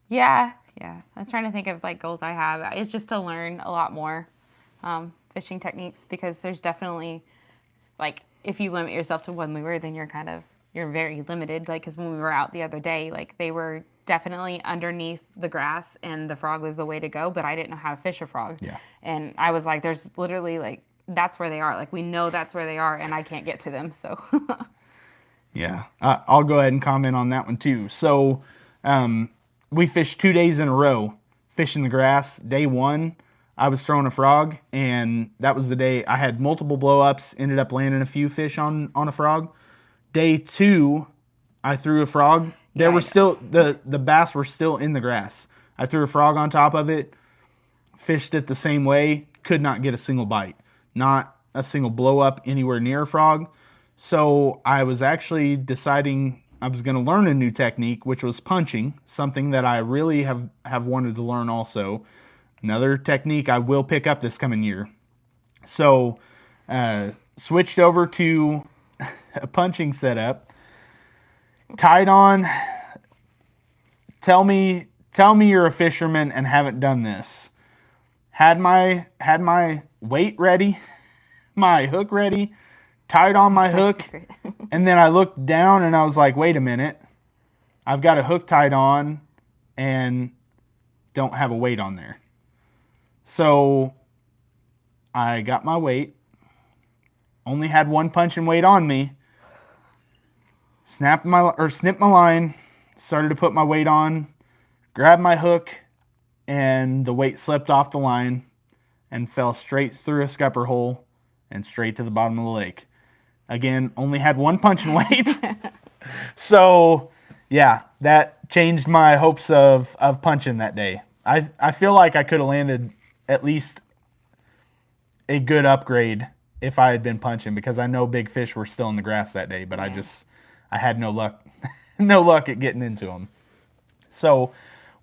Yeah. I was trying to think of like goals I have. It's just to learn a lot more fishing techniques, because there's definitely, like, if you limit yourself to one lure, then you're very limited. Like, because when we were out the other day, like, they were definitely underneath the grass and the frog was the way to go, but I didn't know how to fish a frog. Yeah. And I was like, there's literally, like, that's where they are. Like, we know that's where they are, and I can't get to them, so. Yeah. I'll go ahead and comment on that one too. So, we fished 2 days in a row, fishing the grass. Day 1, I was throwing a frog, and that was the day I had multiple blow-ups, ended up landing a few fish on a frog. Day 2, I threw a frog. There were still, the bass were still in the grass. I threw a frog on top of it, fished it the same way, could not get a single bite. Not a single blow up anywhere near a frog. So I was actually deciding I was going to learn a new technique, which was punching, something that I really have wanted to learn also. Another technique I will pick up this coming year. So switched over to a punching setup, tied on. Tell me you're a fisherman and haven't done this. Had my weight ready, my hook ready, tied on my hook, and then I looked down and I was like, wait a minute, I've got a hook tied on and don't have a weight on there. So I got my weight, only had one punching weight on me, snipped my line, started to put my weight on, grabbed my hook, and the weight slipped off the line and fell straight through a scupper hole and straight to the bottom of the lake. Again, only had one punching weight. So, yeah, that changed my hopes of punching that day. I feel like I could have landed at least a good upgrade if I had been punching, because I know big fish were still in the grass that day, but yeah. I had no luck at getting into them. So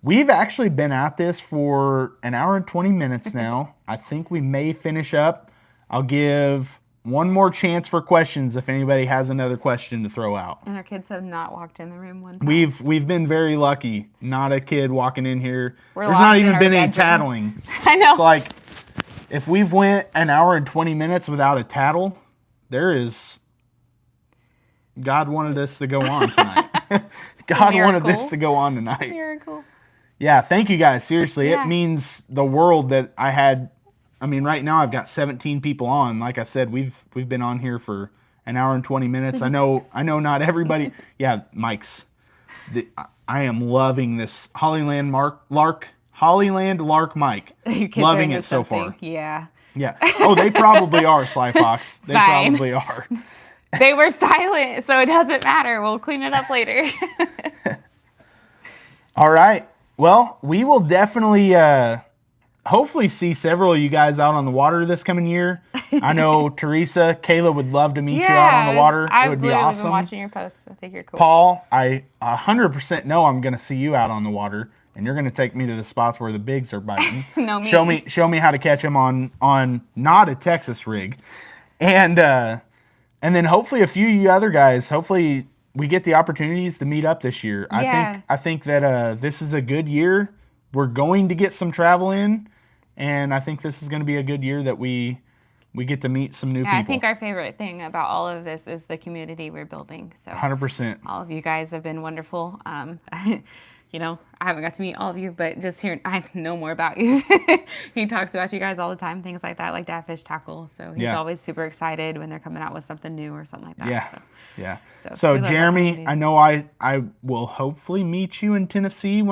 we've actually been at this for an hour and 20 minutes now. I think we may finish up. I'll give one more chance for questions if anybody has another question to throw out. And our kids have not walked in the room one time. We've been very lucky. Not a kid walking in here. There's not even been any tattling. I know. It's like, if we've went an hour and 20 minutes without a tattle, God wanted us to go on tonight. God wanted this to go on tonight. Miracle. Yeah, thank you guys. Seriously, Yeah. It means the world that I had. I mean, right now I've got 17 people on. Like I said, we've been on here for an hour and 20 minutes. I know not everybody. Yeah, mics. I am loving this Hollyland Lark mic. Loving it so far. Yeah. Yeah. Oh, they probably are, Sly Fox. They probably are. They were silent, so it doesn't matter. We'll clean it up later. All right. Well, we will definitely hopefully see several of you guys out on the water this coming year. I know Teresa, Kayla would love to meet you out on the water. It would be awesome. I've been watching your posts. I think you're cool. Paul, I 100% know I'm going to see you out on the water, and you're going to take me to the spots where the bigs are biting. No, me. Show me how to catch them on not a Texas rig. And then hopefully a few of you other guys, hopefully we get the opportunities to meet up this year. Yeah. I think that this is a good year. We're going to get some travel in, and I think this is going to be a good year that we get to meet some new people. I think our favorite thing about all of this is the community we're building. So 100%. All of you guys have been wonderful. You know, I haven't got to meet all of you, but just hearing, I know more about you. He talks about you guys all the time, things like that, like Dadfish Tackle. So he's always super excited when they're coming out with something new or something like that. Yeah, so. Yeah. So Jeremy, I know I will hopefully meet you in Tennessee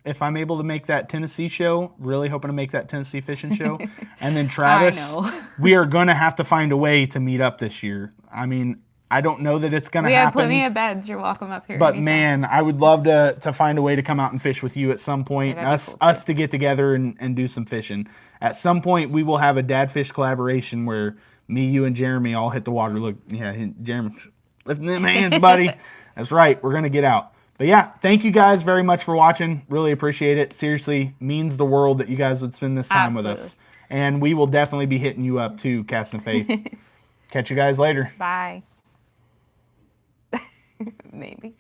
if I'm able to make that Tennessee show. Really hoping to make that Tennessee fishing show. And then Travis, we are going to have to find a way to meet up this year. I mean, I don't know that it's going to happen. We have plenty of beds. You're welcome up here. But man, I would love to find a way to come out and fish with you at some point. Us to get together and do some fishing. At some point, we will have a Dad Fish collaboration where me, you, and Jeremy all hit the water. Look, yeah, Jeremy, lifting them hands, buddy. That's right. We're going to get out. But yeah, thank you guys very much for watching. Really appreciate it. Seriously, means the world that you guys would spend this time with us. And we will definitely be hitting you up too, Cast and Faith. Catch you guys later. Bye. Maybe.